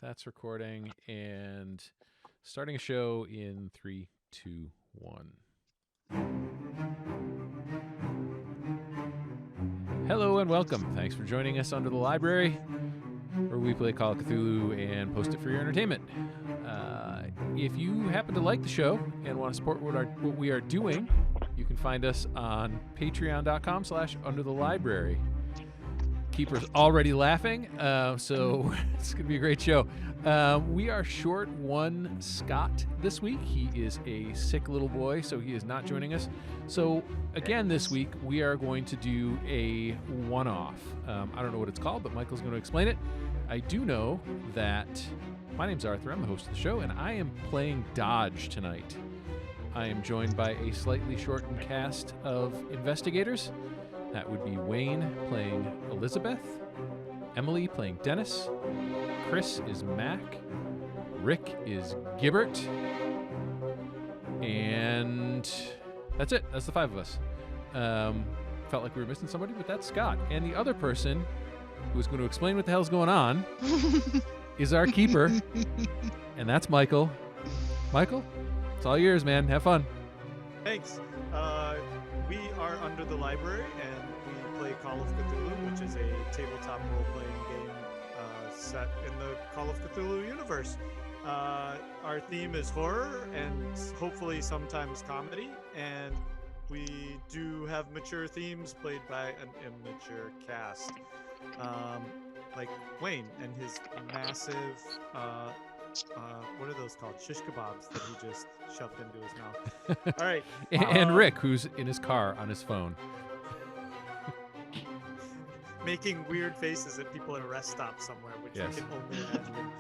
That's recording and starting a show in 3, 2, 1. Hello and welcome. Thanks for joining us under the library, where we play Call of Cthulhu and post it for your entertainment. If you happen to like the show and want to support what we are doing, you can find us on patreon.com/underthelibrary. Keeper's already laughing, so it's going to be a great show. We are short one Scott this week. He is a sick little boy, so he is not joining us. So again this week, we are going to do a one-off. I don't know what it's called, but Michael's going to explain it. I do know that my name's Arthur. I'm the host of the show, and I am playing Dodge tonight. I am joined by a slightly shortened cast of investigators. That would be Wayne playing Elizabeth, Emily playing Dennis, Chris is Mac, Rick is Gibbert, and that's it. That's the five of us. Felt like we were missing somebody, but that's Scott. And the other person who is going to explain what the hell's going on is our keeper, and that's Michael. Michael, it's all yours, man. Have fun. Thanks. We are under the library, and we play Call of Cthulhu, which is a tabletop role-playing game set in the Call of Cthulhu universe. Our theme is horror and hopefully sometimes comedy, and we do have mature themes played by an immature cast. Like Wayne and his massive, what are those called? Shish kebabs that he just shoved into his mouth. All right. And Rick, who's in his car on his phone. Making weird faces at people at a rest stop somewhere, which Yes. we can only imagine.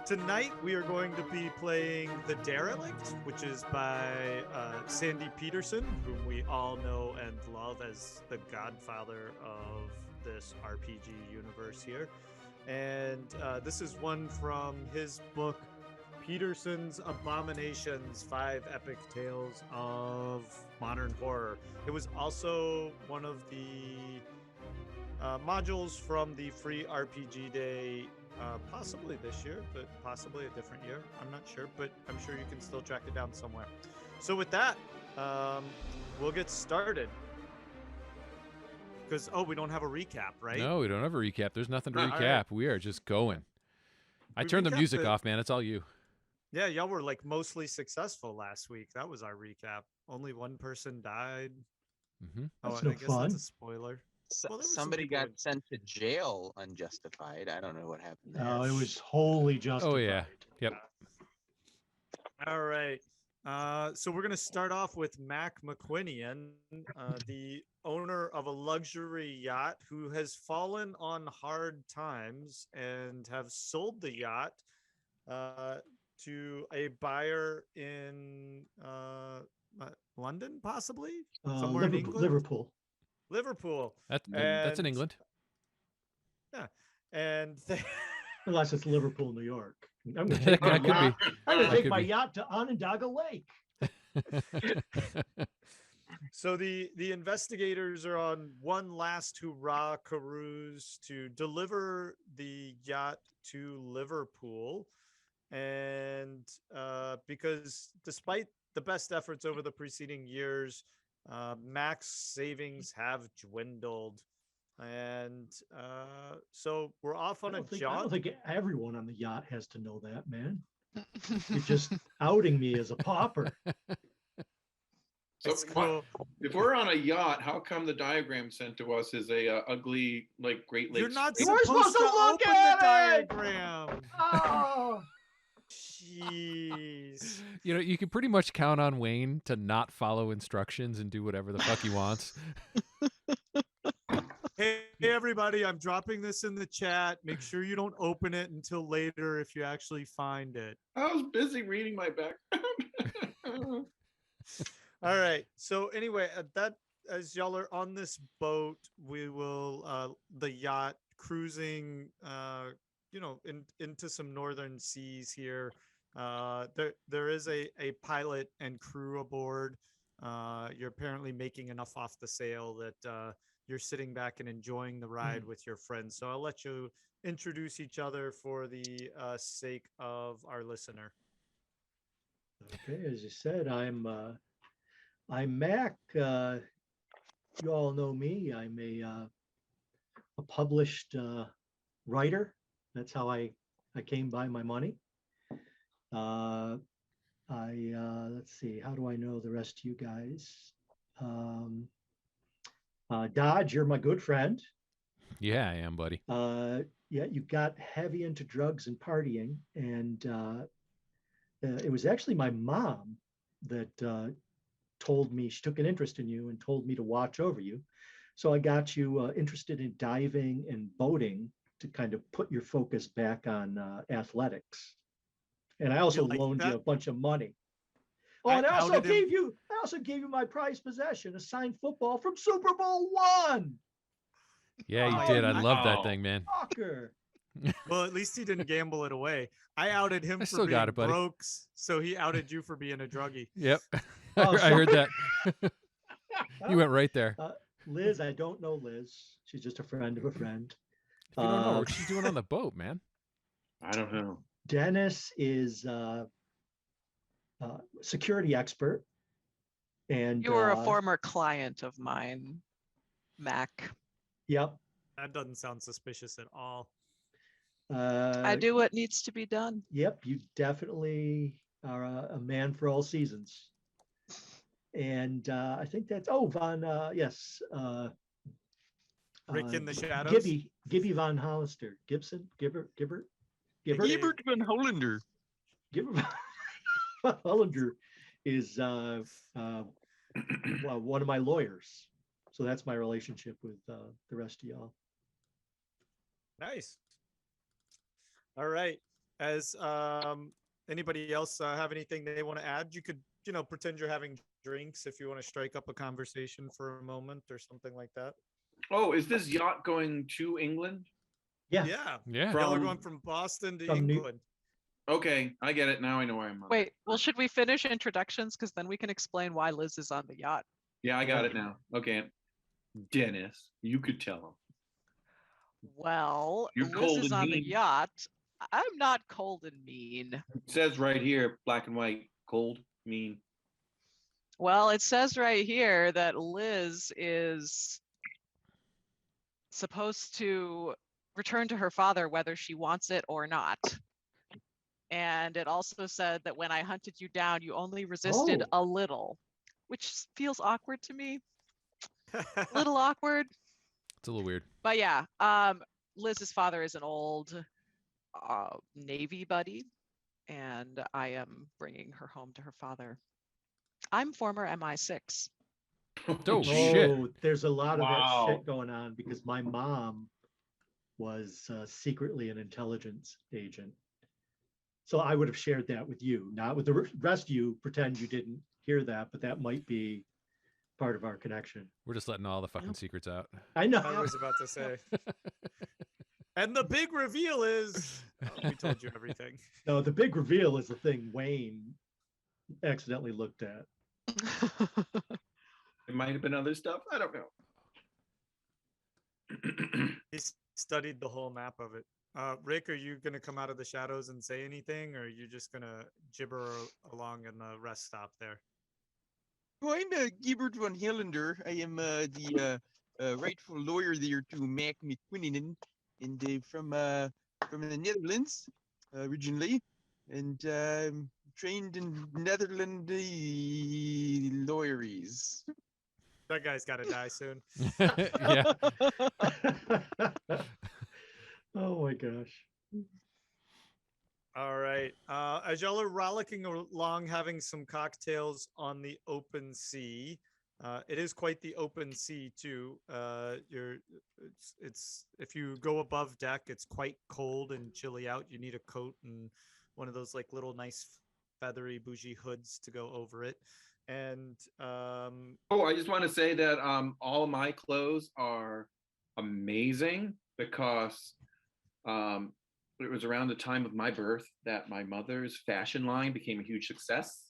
Tonight, we are going to be playing The Derelict, which is by Sandy Peterson, whom we all know and love as the godfather of this RPG universe here. And this is one from his book, Peterson's Abominations, 5 Epic Tales of Modern Horror. It was also one of the modules from the free RPG Day, possibly this year, but possibly a different year. I'm not sure, but I'm sure you can still track it down somewhere. So with that, we'll get started. Because, we don't have a recap, right? No, we don't have a recap. There's nothing to All recap. right. We are just going. I We turned the recapped music it. off, man. It's all you. Yeah, y'all were like mostly successful last week. That was our recap. Only one person died. Mm-hmm. That's I no guess fun. that's a spoiler. Well, there were some Somebody people got in- sent to jail unjustified. I don't know what happened there. No, it was wholly justified. Oh, yeah. Yep. All right. So we're going to start off with Mac McQuinian, the owner of a luxury yacht who has fallen on hard times and have sold the yacht to a buyer in London, possibly? Somewhere in England? Liverpool. That's in And- England. And they... Unless it's Liverpool, New York. I'm going to That take my could yacht. be. I'm going That to take could my be. yacht to Onondaga Lake. So the investigators are on one last hurrah cruise to deliver the yacht to Liverpool. And because despite the best efforts over the preceding years, Mac's savings have dwindled. And so we're off on I a don't jaunt. think everyone on the yacht has to know that, man. You're just outing me as a pauper. So It's cool. if we're on a yacht, how come the diagram sent to us is a ugly like Great Lakes? You're not You weren't supposed to look open at the it! diagram. Oh, Jeez. You know, you can pretty much count on Wayne to not follow instructions and do whatever the fuck he wants. Hey, everybody, I'm dropping this in the chat. Make sure you don't open it until later if you actually find it. I was busy reading my background. All right. So anyway, that as y'all are on this boat, we will the yacht cruising into some northern seas here. There is a pilot and crew aboard. You're apparently making enough off the sail that you're sitting back and enjoying the ride with your friends. So I'll let you introduce each other for the sake of our listener. Okay, as you said, I'm Mac. You all know me. I'm a published writer. That's how I came by my money. Let's see, how do I know the rest of you guys? Dodge, you're my good friend. Yeah, I am, buddy. Yeah, you got heavy into drugs and partying, and it was actually my mom that told me, she took an interest in you and told me to watch over you. So I got you interested in diving and boating to kind of put your focus back on athletics. And I also like loaned you that? a bunch of money. Oh, I and I also outed him. gave you my prized possession, a signed football from Super Bowl I. Yeah, you Oh, did. I my- love that Wow. thing, man. Fucker. Well, at least he didn't gamble it away. I outed him I for still got being it, buddy. broke, so he outed you for being a druggie. Yep. Oh, I heard that. You Oh, went right there. Liz, I don't know Liz. She's just a friend of a friend. If you don't know what she's doing on the boat, man. I don't know. Dennis is security expert. And You were a former client of mine, Mac. Yep. That doesn't sound suspicious at all. I do what needs to be done. Yep, you definitely are a man for all seasons. And I think that's yes. Rick in the shadows. Gibby von Hollister. Gibbert Ebert van Hollander. Gibber von Hollander is one of my lawyers. So that's my relationship with the rest of y'all. Nice. All right. As anybody else have anything they want to add, you could, pretend you're having drinks if you want to strike up a conversation for a moment or something like that. Oh, is this yacht going to England? Yeah. Yeah. Yeah. Y'all are From- going from Boston to From New- England. Okay, I get it. Now I know why I'm on. Wait, well, should we finish introductions? Because then we can explain why Liz is on the yacht. Yeah, I got it now. Okay. Dennis, you could tell him. Well, You're Liz cold is and on the mean. yacht. I'm not cold and mean. It says right here, black and white, cold, mean. Well, it says right here that Liz is supposed to return to her father whether she wants it or not. And it also said that when I hunted you down, you only resisted a little, which feels awkward to me. A little awkward. It's a little weird. But yeah, Liz's father is an old Navy buddy, and I am bringing her home to her father. I'm former MI6. Oh, shit. There's a lot of that Wow. shit going on because my mom was secretly an intelligence agent. So I would have shared that with you, not with the rest of you. Pretend you didn't hear that, but that might be part of our connection. We're just letting all the fucking secrets out. I know. I was about to say. And the big reveal is, we told you everything. No, the big reveal is the thing Wayne accidentally looked at. It might have been other stuff. I don't know. He studied the whole map of it. Rick, are you going to come out of the shadows and say anything, or are you just going to gibber along in the rest stop there? Oh, I'm Ebert van Hollander. I am the rightful lawyer there to Mac McQuinnan, and from the Netherlands originally, and trained in Netherlands lawyeries. That guy's got to die soon. Yeah. Oh my gosh. All right. As y'all are rollicking along, having some cocktails on the open sea. It is quite the open sea too. It's if you go above deck, it's quite cold and chilly out. You need a coat and one of those like little nice feathery bougie hoods to go over it. And Oh, I just want to say that all of my clothes are amazing because it was around the time of my birth that my mother's fashion line became a huge success.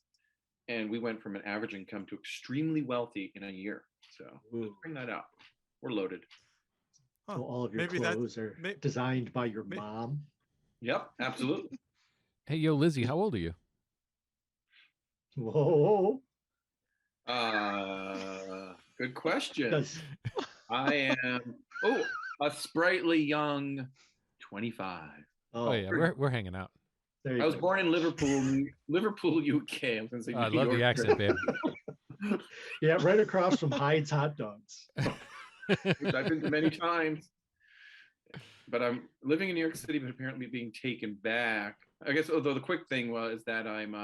And we went from an average income to extremely wealthy in a year. So let's bring that up. We're loaded. So all of your Maybe that- clothes are may- designed by your may- mom. Yep, absolutely. Hey, yo, Lizzie, how old are you? Whoa. Good question. Does I am a sprightly young 25. Oh, yeah, we're hanging out. There you I was go. born in Liverpool, UK. I was gonna say I New love the York. accent, babe. Yeah, right across from Hyde's hot dogs. Which I've been to many times. But I'm living in New York City, but apparently being taken back. I guess, although the quick thing was that I'm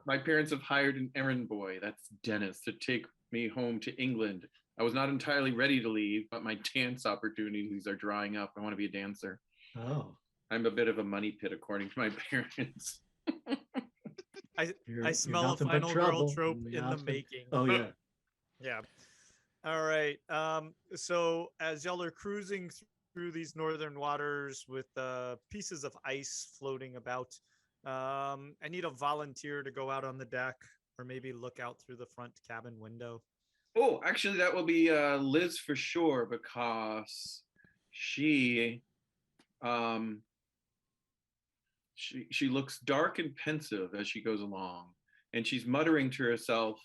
my parents have hired an errand boy, that's Dennis, to take me home to England. I was not entirely ready to leave, but my dance opportunities are drying up. I want to be a dancer. Oh, I'm a bit of a money pit, according to my parents. I smell a nothing but final girl trouble. trope in the Nothing- making. Oh yeah. Yeah. All right. So as y'all are cruising through these northern waters with pieces of ice floating about, I need a volunteer to go out on the deck or maybe look out through the front cabin window. Oh, actually, that will be Liz for sure, because she looks dark and pensive as she goes along, and she's muttering to herself,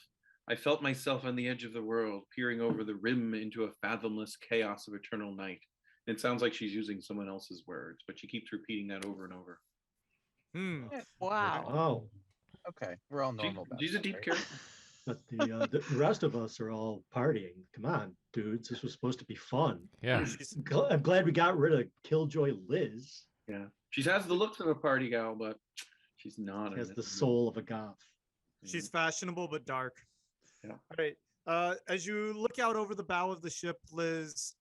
"I felt myself on the edge of the world, peering over the rim into a fathomless chaos of eternal night." And it sounds like she's using someone else's words, but she keeps repeating that over and over. Wow. Oh, Okay, we're all normal. about She's a that, deep right? character. but the rest of us are all partying. Come on, dudes. This was supposed to be fun. Yeah. I'm glad we got rid of Killjoy Liz. Yeah, she has the looks of a party gal, but she's not. Has the soul of a goth. She's fashionable but dark. Yeah. All right. As you look out over the bow of the ship, Liz,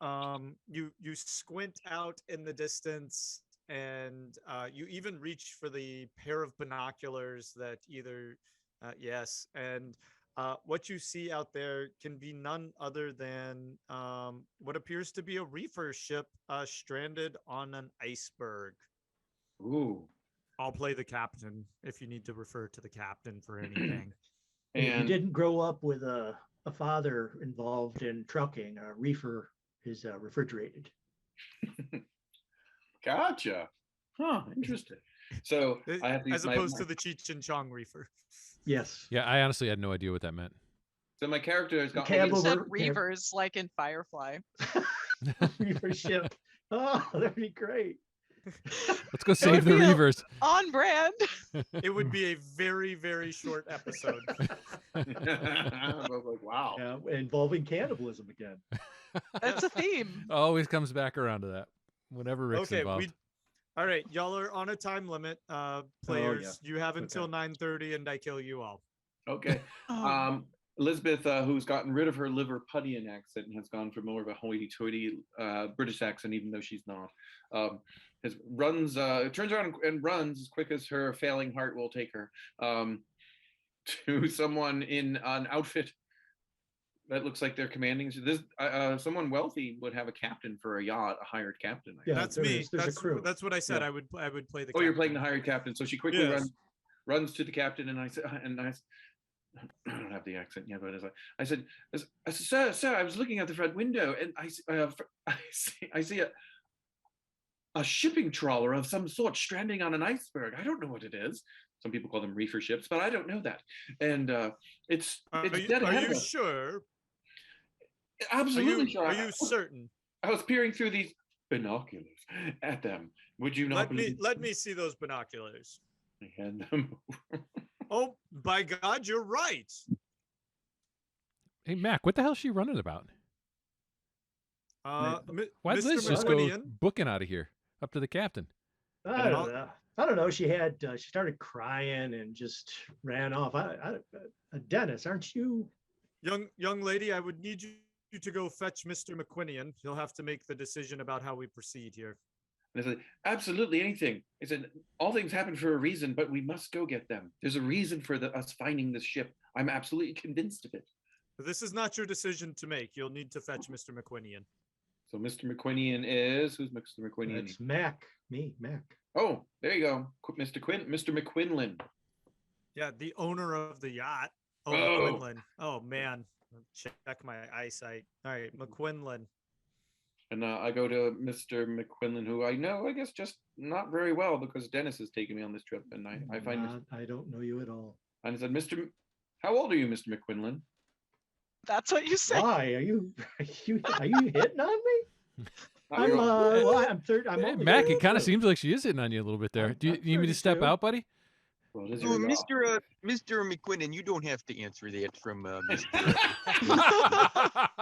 you squint out in the distance, and you even reach for the pair of binoculars that and what you see out there can be none other than what appears to be a reefer ship stranded on an iceberg. Ooh. I'll play the captain if you need to refer to the captain for anything. And if you And didn't grow up with a father involved in trucking, a reefer is refrigerated. gotcha. Huh, interesting. So I have these, As opposed to the Cheech and Chong reefer. Yes. Yeah, I honestly had no idea what that meant. so my character has got Cab You all these- said over- reavers like in Firefly. Reefer ship. Oh, that'd be great. Let's go save the be a- Reavers. On brand. It would be a very, very short episode. I was like, wow. Yeah, involving cannibalism again. That's a theme. Always comes back around to that. Whenever Rick's Okay, involved. all right, y'all are on a time limit. Players, you have until Okay. 9:30 and I kill you all. Okay. Oh, Elizabeth, who's gotten rid of her Liverpudlian accent and has gone for more of a hoity-toity British accent, even though she's not, turns around and runs as quick as her failing heart will take her to someone in an outfit that looks like they're commanding. This someone wealthy would have a captain for a yacht, a hired captain. I Yeah, guess. That's there me. is. There's a crew. That's what I said. Yeah. I would play the. Oh, you're playing the captain. hired captain. So she quickly Yes. runs to the captain, and I said, I don't have the accent yet, but I said, sir, I was looking out the front window, and I see a shipping trawler of some sort stranding on an iceberg. I don't know what it is. Some people call them reefer ships, but I don't know that. And it's dead Are ahead you of us. sure? Absolutely sure. Are you certain? I was peering through these binoculars at them. Would you not Let me see those binoculars. I hand them over. Oh, by God, you're right. Hey, Mac, what the hell is she running about? Why'd Mr. Liz just go McQuinian, booking out of here up to the captain? I don't know. I don't know. She started crying and just ran off. Dennis, aren't you? young lady, I would need you to go fetch Mr. McQuinian. He'll have to make the decision about how we proceed here. And I said, absolutely anything. I said, all things happen for a reason, but we must go get them. There's a reason for us finding this ship. I'm absolutely convinced of it. This is not your decision to make. You'll need to fetch Mr. McQuinian. So Mr. McQuinian is, who's Mr. McQuinian? It's Mac. Me, Mac. Oh, there you go. Mr. McQuinlan. Yeah, the owner of the yacht. Oh, McQuinlan. Oh man, check my eyesight. All right, McQuinlan. And I go to Mr. McQuinlan, who I know, I guess, just not very well because Dennis has taken me on this trip, and I find. I don't know you at all. And I said, how old are you, Mr. McQuinlan? That's what you say. Why are you hitting on me? I'm third. I'm Hey, only Mac, it 32. kind of seems like she is hitting on you a little bit there. I'm- Do you I'm need me to step 32. out, buddy? Well, it is Oh, your job. Mr. McQuinnan, you don't have to answer that from Mr.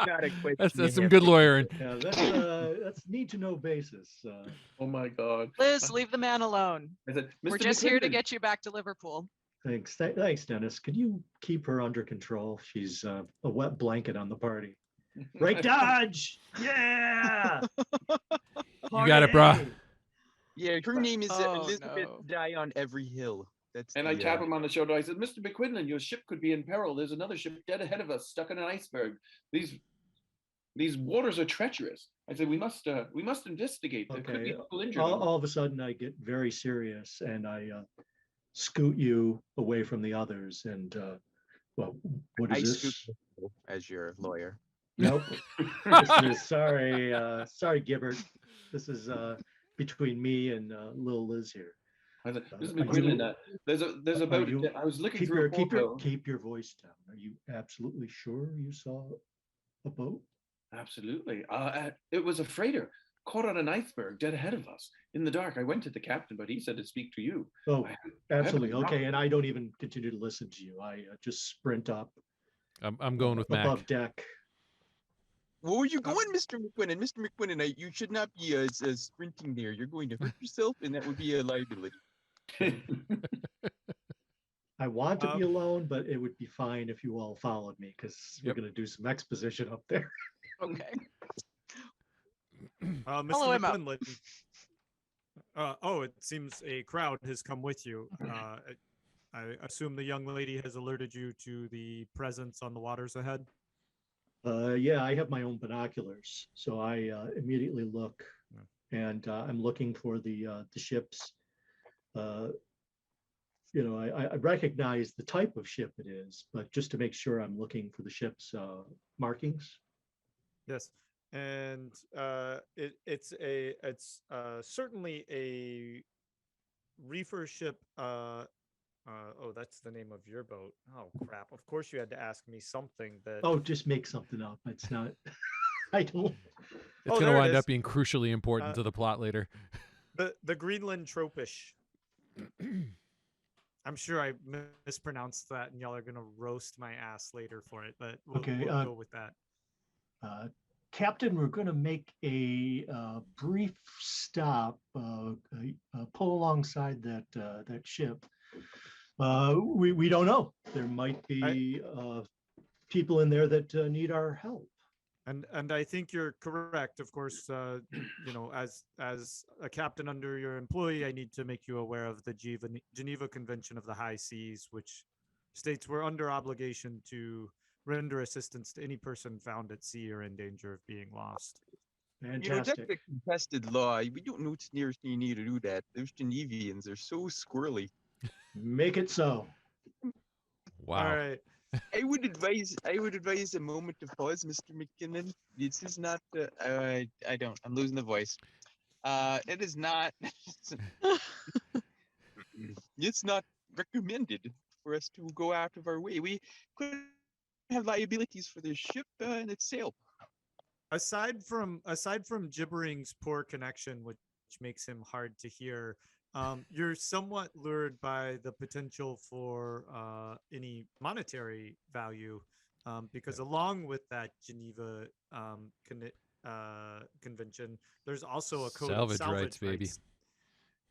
Not a question That's you some have good to- lawyering. Yeah, that's need to know basis. Oh my God. Liz, leave the man alone. I said, Mr. We're just here to McQuinlan." get you back to Liverpool. Thanks, Dennis. Could you keep her under control? She's a wet blanket on the party. Right dodge! Yeah! You got it, brah. Yeah, her name is Oh, Elizabeth no. Die on Every Hill. That's And I tap him on the shoulder. I said, Mr. McQuinlan, your ship could be in peril. There's another ship dead ahead of us, stuck in an iceberg. These waters are treacherous. I said, we must investigate. There could be Okay. people injured. All of a sudden, I get very serious and I scoot you away from the others. And well, what I is scoop this? you as your lawyer. Nope. Sorry, Gibbert. This is between me and Lil Liz here. I said, Mr. are McQuinlan, there's a boat. you- I was looking Keep through your a photo. keep your voice down. Are you absolutely sure you saw a boat? Absolutely. It was a freighter caught on an iceberg dead ahead of us in the dark. I went to the captain, but he said to speak to you. Oh, I- absolutely. I haven't- Okay, and I don't even continue to listen to you. I just sprint up I'm going with Mac. above deck. Where are you going, Mr. McQuinnan? Mr. McQuinnan, you should not be sprinting there. You're going to hurt yourself, and that would be a liability. I want to be Um, alone, but it would be fine if you all followed me because we're Yep. going to do some exposition up there. Okay. Mr. Follow him up. McQuinlan. It seems a crowd has come with you. I assume the young lady has alerted you to the presence on the waters ahead. Yeah, I have my own binoculars, so I immediately look, and I'm looking for the ships. I recognize the type of ship it is, but just to make sure, I'm looking for the ship's markings. Yes, and it's certainly a reefer ship. That's the name of your boat. Oh crap! Of course you had to ask me something that. Oh, just make something up. It's not. I don't. It's Oh, going there to it wind is. up being crucially important to the plot later. The Greenland tropish. I'm sure I mispronounced that, and y'all are gonna roast my ass later for it. But we'll go with that. Captain, we're going to make a brief stop, pull alongside that ship. We don't know. There might be people in there that need our help. And I think you're correct. Of course, as a captain under your employee, I need to make you aware of the Geneva Convention of the High Seas, which states we're under obligation to render assistance to any person found at sea or in danger of being lost. You know, that's Fantastic. a contested law. We don't know what's nearest you need to do that. Those Genevians are so squirrely. Make it so. Wow. All right. I would advise a moment of pause, Mr. McKinnon. This is not I'm losing the voice. It is not it's not recommended for us to go out of our way. We could have liabilities for this ship and its sail. Aside from Gibbering's poor connection, which makes him hard to hear, you're somewhat lured by the potential for any monetary value, because along with that Geneva convention, there's also a code of Salvage salvage rights, baby.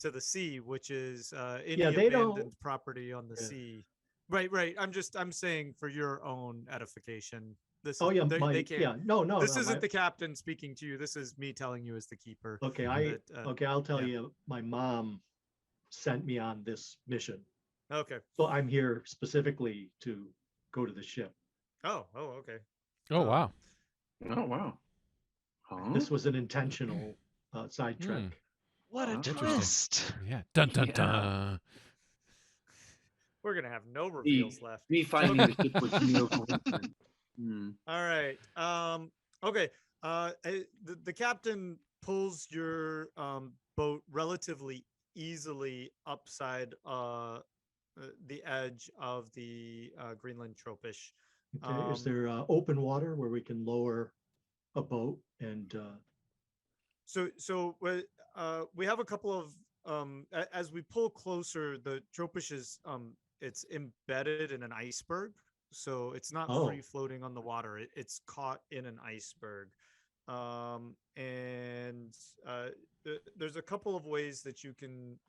to the sea, which is any Yeah, they abandoned don't- property on the Yeah. sea. Right. I'm saying for your own edification. This Oh is, yeah, they can't. yeah. No. This no, isn't my- the captain speaking to you. This is me telling you as the keeper. Okay, I'll tell yeah. you. My mom sent me on this mission, Okay. so I'm here specifically to go to the ship. Oh, okay. Oh, wow. Oh wow. Huh? This was an intentional sidetrack. Hmm. What a Interesting. twist. Yeah. Dun, dun, Yeah. dun. We're gonna have no reveals left. Me finding the ship was no coincidence. All right. Okay. The captain pulls your boat relatively easily upside the edge of the Greenland tropish. Okay. Is there open water where we can lower a boat and? So we have a couple of as we pull closer, the tropish is it's embedded in an iceberg, so it's not free floating on the water. It's caught in an iceberg, and there's a couple of ways that you can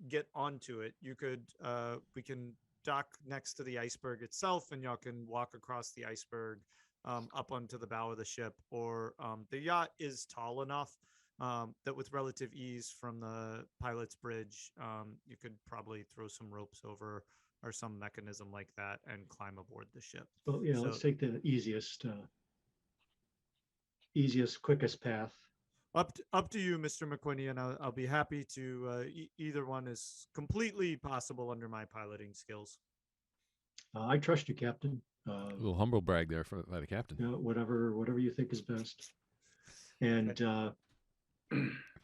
get onto it. You could we can dock next to the iceberg itself, and y'all can walk across the iceberg up onto the bow of the ship, or the yacht is tall enough that with relative ease from the pilot's bridge, you could probably throw some ropes over or some mechanism like that and climb aboard the ship. Well, yeah, let's take the easiest, quickest path. Up to you, Mr. McQuinney, and I'll be happy to. Either one is completely possible under my piloting skills. I trust you, Captain. A little humble brag there by the captain. You know, whatever you think is best. And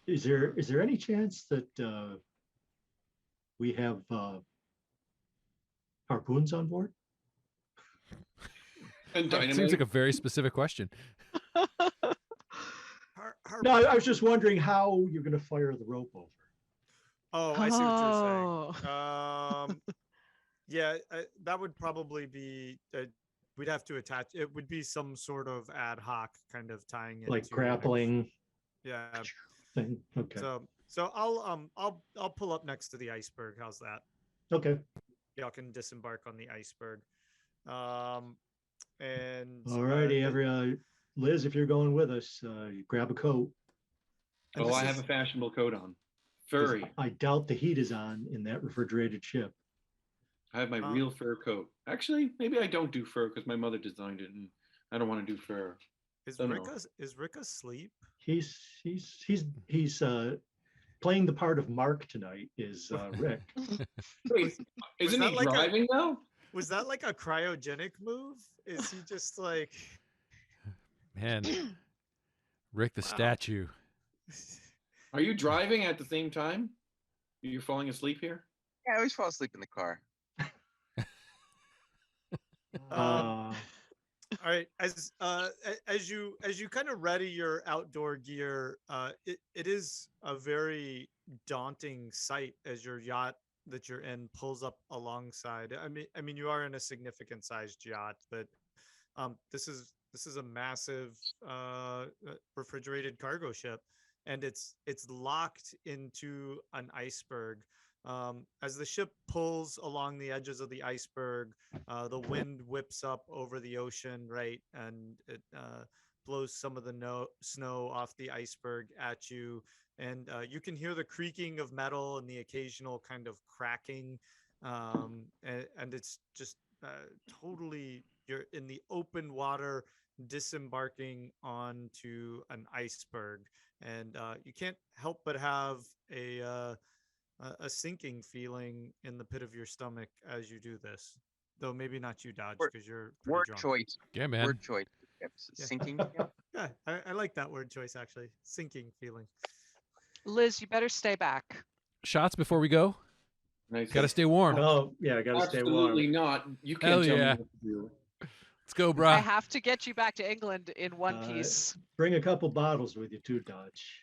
is there any chance that we have harpoons on board? And That seems like a very specific question. No, I was just wondering how you're going to fire the rope over. Oh, I see what you're saying. Yeah, that would probably be. We'd have to attach. It would be some sort of ad hoc kind of tying it, like grappling. Yeah. Thing. Okay. So I'll pull up next to the iceberg. How's that? Okay. Y'all can disembark on the iceberg. And all righty, Liz, if you're going with us, grab a coat. Oh, I have a fashionable coat on. Furry. I doubt the heat is on in that refrigerated ship. I have my real fur coat. Actually, maybe I don't do fur because my mother designed it, and I don't want to do fur. Is Rick asleep? He's playing the part of Mark tonight. Is Rick? Wait, isn't he like driving though? Was that like a cryogenic move? Is he just like? Man, Rick the statue. Are you driving at the same time? You're falling asleep here? Yeah, I always fall asleep in the car. All right, as you kind of ready your outdoor gear, it is a very daunting sight as your yacht that you're in pulls up alongside. I mean you are in a significant sized yacht, but this is a massive refrigerated cargo ship, and it's locked into an iceberg. As the ship pulls along the edges of the iceberg, the wind whips up over the ocean, right? And it blows some of the snow off the iceberg at you. And you can hear the creaking of metal and the occasional kind of cracking. And it's just totally, you're in the open water, disembarking onto an iceberg. And you can't help but have a sinking feeling in the pit of your stomach as you do this, though maybe not you, Dodge, because you're word drunk. choice. Yeah, man. Word choice. Sinking. Yeah, I like that word choice actually. Sinking feeling. Liz, you better stay back. Shots before we go. Nice. Got to stay warm. Oh yeah, I gotta stay warm. Absolutely not. You Hell can't tell yeah. me what to do. Let's go, I brah. have to get you back to England in one piece. Bring a couple bottles with you too, Dodge.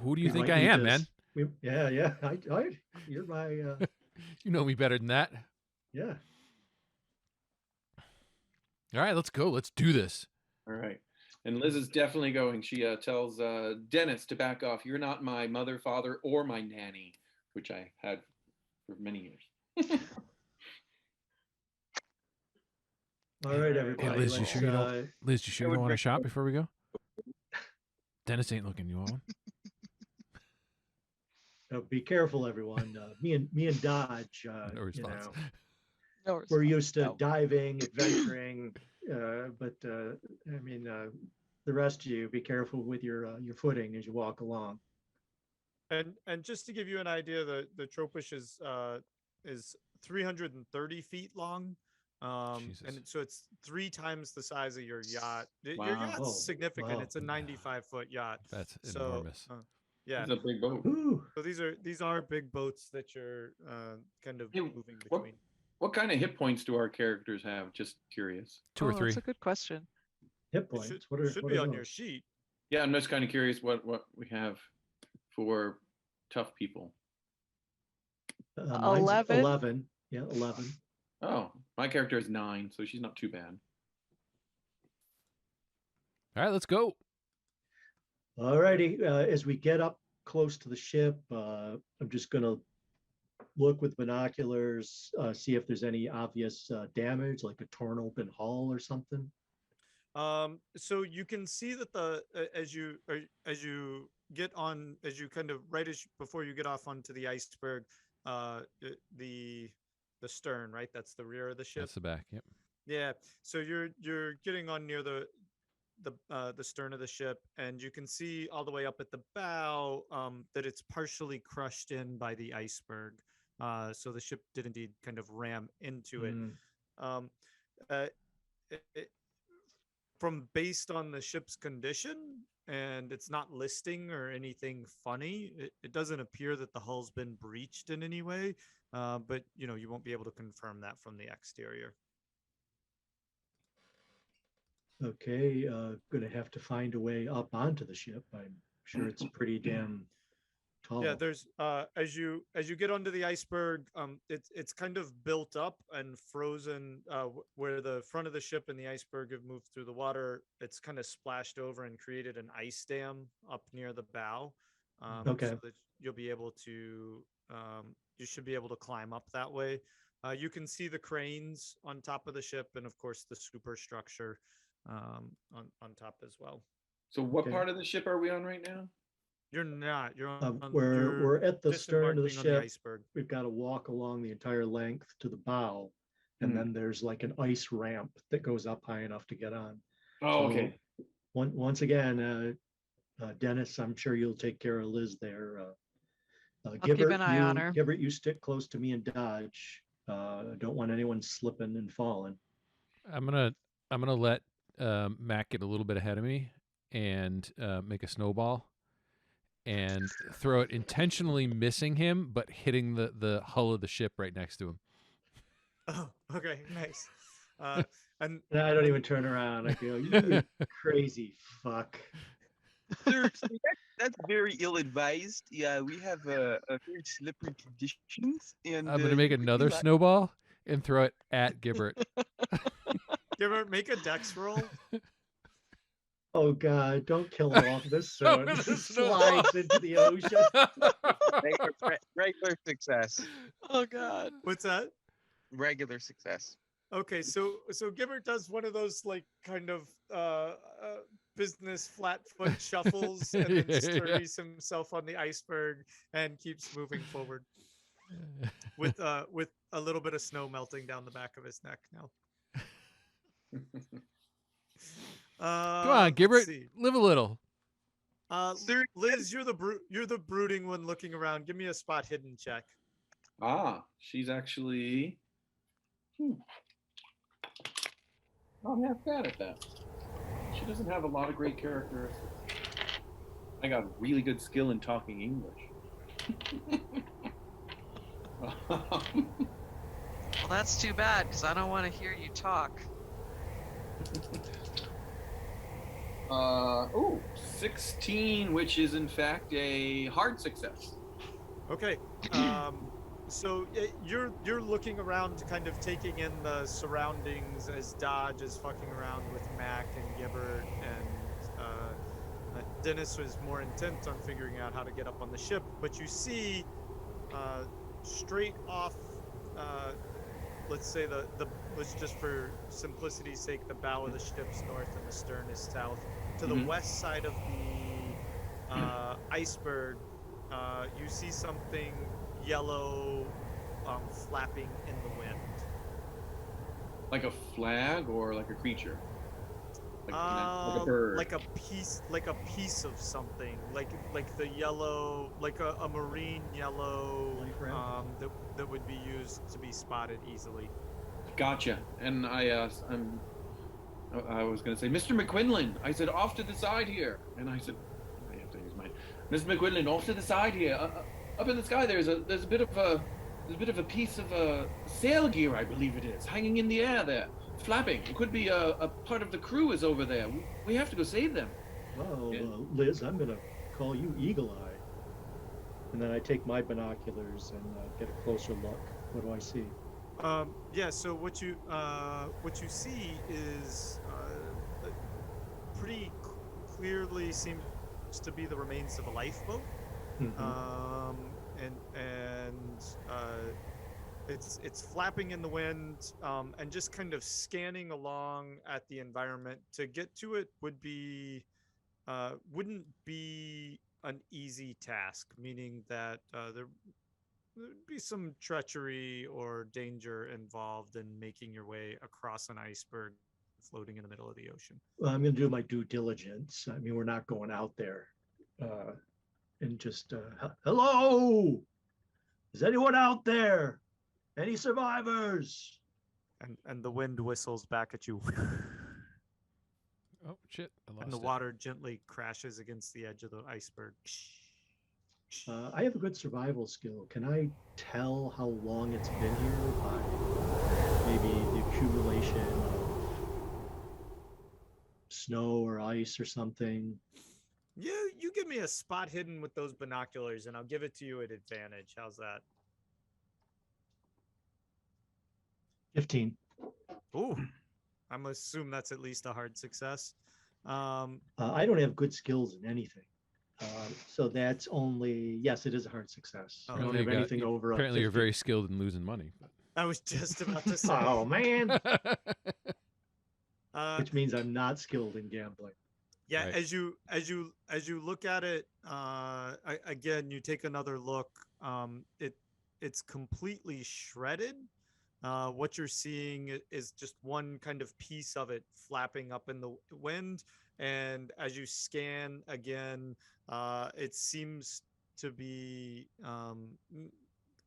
Who do you We think might I need am, this. man? Yeah. You're my. You know me better than that. Yeah. All right, let's go. Let's do this. All right. And Liz is definitely going. She tells Dennis to back off. You're not my mother, father, or my nanny, which I had for many years. All right, everybody. Hey, Liz, you sure you don't? let's, Liz, you sure you don't want a shot before we go? Dennis ain't looking. You want one? be careful, everyone. Me and Dodge. No response. No We're response. used to No. diving, adventuring, but I mean, the rest of you, be careful with your footing as you walk along. And just to give you an idea, the tropish is is 330 feet long. And so it's 3 times the size of your yacht. Your Wow. yacht's Oh, significant. wow. It's a 95-foot yacht. That's So, enormous. yeah. It's a big boat. Ooh. So these are big boats that you're kind of Hey, moving what- between. What kind of hit points do our characters have? Just curious. 2 or 3. That's a good question. Hit It points. should, What are should what be are on your those? sheet. Yeah, I'm just kind of curious what we have for tough people. Mine's 11. 11. Yeah, 11. Oh, my character is 9, so she's not too bad. All right, let's go. All righty. As we get up close to the ship, I'm just going to look with binoculars, see if there's any obvious damage, like a torn open hull or something. So you can see that as you get on, as you kind of before you get off onto the iceberg, the stern, right? That's the rear of the ship. That's the back. Yep. Yeah. So you're getting on near the stern of the ship, and you can see all the way up at the bow that it's partially crushed in by the iceberg. So the ship did indeed kind of ram into it. Mm. From based on the ship's condition, and it's not listing or anything funny, it doesn't appear that the hull's been breached in any way, but you won't be able to confirm that from the exterior. Okay, gonna have to find a way up onto the ship. I'm sure it's pretty damn tall. Yeah, there's as you get onto the iceberg, it's kind of built up and frozen where the front of the ship and the iceberg have moved through the water. It's kind of splashed over and created an ice dam up near the bow. Okay. So that you'll be able to you should be able to climb up that way. You can see the cranes on top of the ship, and of course the superstructure on top as well. So what Okay. part of the ship are we on right now? You're not. You're on. We're at the stern of the disembarking on ship. iceberg. We've got to walk along the entire length to the bow, and Hmm. then there's like an ice ramp that goes up high enough to get on. Oh, So, okay. Once again, Dennis, I'm sure you'll take care of Liz there. I'll keep an eye on her. Gibbert, you stick close to me and dodge. I don't want anyone slipping and falling. I'm gonna let Mac get a little bit ahead of me and make a snowball and throw it, intentionally missing him but hitting the hull of the ship right next to him. Oh, okay, nice. And And I don't even turn around. I go, you crazy fuck. Sir, that's very ill-advised. Yeah, we have very slippery conditions, and I'm gonna make you could be another like- snowball and throw it at Gibbert. make a dex roll. Oh God, don't kill him off this soon. With a He snowball. slides into the ocean. regular success. Oh God. What's that? Regular success. Okay, so Gibbert does one of those like kind of business flat foot shuffles and then Yeah. sturdies himself on the iceberg and keeps moving forward with a little bit of snow melting down the back of his neck now. Come on, let's Gibbert, see. live a little. Sir, Liz, you're the brooding one looking around. Give me a spot hidden check. She's actually. I'm not bad at that. She doesn't have a lot of great characteristics. I got really good skill in talking English. Well, that's too bad because I don't want to hear you talk. 16, which is in fact a hard success. Okay. So you're looking around to kind of taking in the surroundings as Dodge is fucking around with Mac and Gibbert, and Dennis was more intent on figuring out how to get up on the ship. But you see, straight off, let's say let's just for simplicity's sake, the bow of the ship's north and the stern is south. To the west side of the iceberg, you see something yellow flapping in the wind. Like a flag or like a creature? like a bird. like a piece of something, like the yellow, like a marine yellow, Life raft? that would be used to be spotted easily. Gotcha. And I was going to say, Mr. McQuinlan. I said, off to the side here. And I said, I have to use mine. Mr. McQuinlan, off to the side here. Up in the sky, there's a bit of a piece of sail gear, I believe it is, hanging in the air there, flapping. It could be a part of the crew is over there. We have to go save them. Well, Liz, I'm gonna call you Eagle Eye, and then I take my binoculars and get a closer look. What do I see? Yeah. So what you see is pretty clearly seems to be the remains of a lifeboat. Mhm. It's flapping in the wind, and just kind of scanning along at the environment. To get to it wouldn't be an easy task, meaning that there'd be some treachery or danger involved in making your way across an iceberg floating in the middle of the ocean. Well, I'm gonna do my due diligence. I mean, we're not going out there and just hello. Is anyone out there? Any survivors? And the wind whistles back at you. Oh shit! I lost And the it. water gently crashes against the edge of the iceberg. I have a good survival skill. Can I tell how long it's been here by maybe the accumulation of snow or ice or something? You give me a spot hidden with those binoculars, and I'll give it to you at advantage. How's that? 15. Ooh, I'm gonna assume that's at least a hard success. I don't have good skills in anything. So that's only, yes, it is a hard success. I don't Apparently have you got- anything over a Apparently, you're 50. very skilled in losing money. I was just about to say. Oh, man. Uh, Which means I'm not skilled in gambling. yeah, Right. as you look at it, again, you take another look. It's completely shredded. What you're seeing is just one kind of piece of it flapping up in the wind, and as you scan again, it seems to be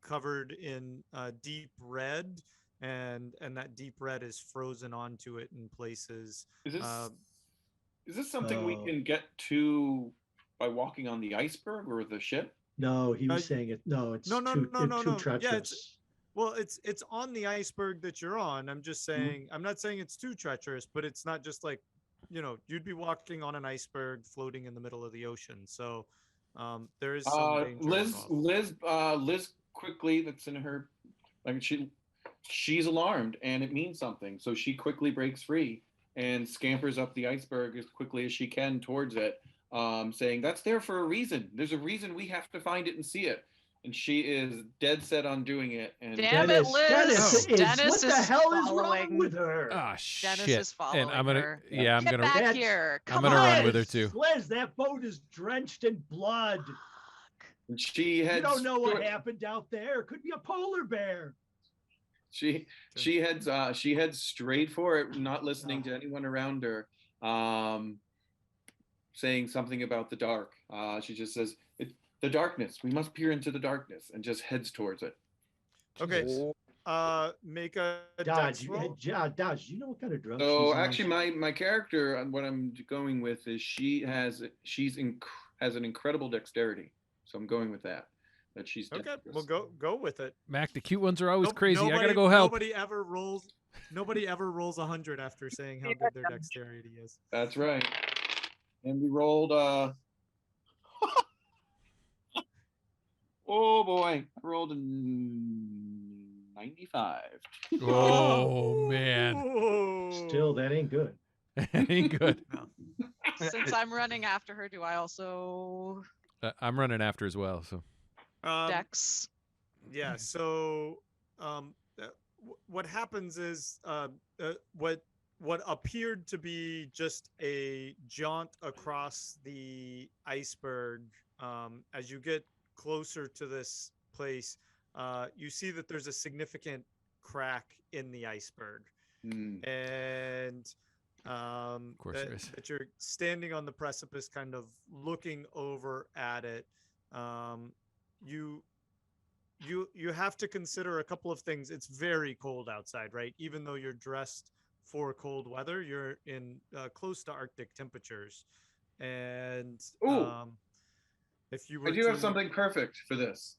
covered in deep red, and that deep red is frozen onto it in places. Is this Uh, is this something we Oh. can get to by walking on the iceberg or the ship? No, he was Uh, saying it. No, it's no, too no. treacherous. Well, it's on the iceberg that you're on. I'm just saying, I'm not saying it's too treacherous, but it's not just like, you'd be walking on an iceberg floating in the middle of the ocean. So there is some danger involved. Liz quickly, that's in her, like she's alarmed and it means something. So she quickly breaks free and scampers up the iceberg as quickly as she can towards it, saying, that's there for a reason. There's a reason we have to find it and see it. And she is dead set on doing it. And Damn it, Liz! Dennis what the is hell is wrong following. with her? Ah, Dennis shit. is following And I'm gonna, her. yeah, I'm Get gonna, back That's- here! I'm Come gonna on! run with her too. Liz, that boat is drenched in blood. and she You heads. don't know what happened out there. It could be a polar bear. She heads straight for it, not listening to anyone around her, saying something about the dark. She just says, the darkness. We must peer into the darkness, and just heads towards it. Okay. Jesus. Make a Dodge, dex roll. Dodge. You know what kind of drugs? So she's on? actually, my character, what I'm going with is has an incredible dexterity. So I'm going with that. That she's Okay, dexterous. well go with it. Mac, the cute ones are always Nope, crazy. I gotta go help. Nobody ever rolls 100 after saying how good their dexterity is. That's right. And we rolled. Oh boy, I rolled a 95. Oh man, Still, that ain't good. that ain't good. Since I'm running after her, do I also I'm running after as well. So dex? Yeah. So, what happens is what appeared to be just a jaunt across the iceberg. As you get closer to this place, you see that there's a significant crack in the iceberg, and Of course there is. that you're standing on the precipice, kind of looking over at it. You you have to consider a couple of things. It's very cold outside, right? Even though you're dressed for cold weather, you're in close to Arctic temperatures, and Ooh, if you I were do to have something perfect for this.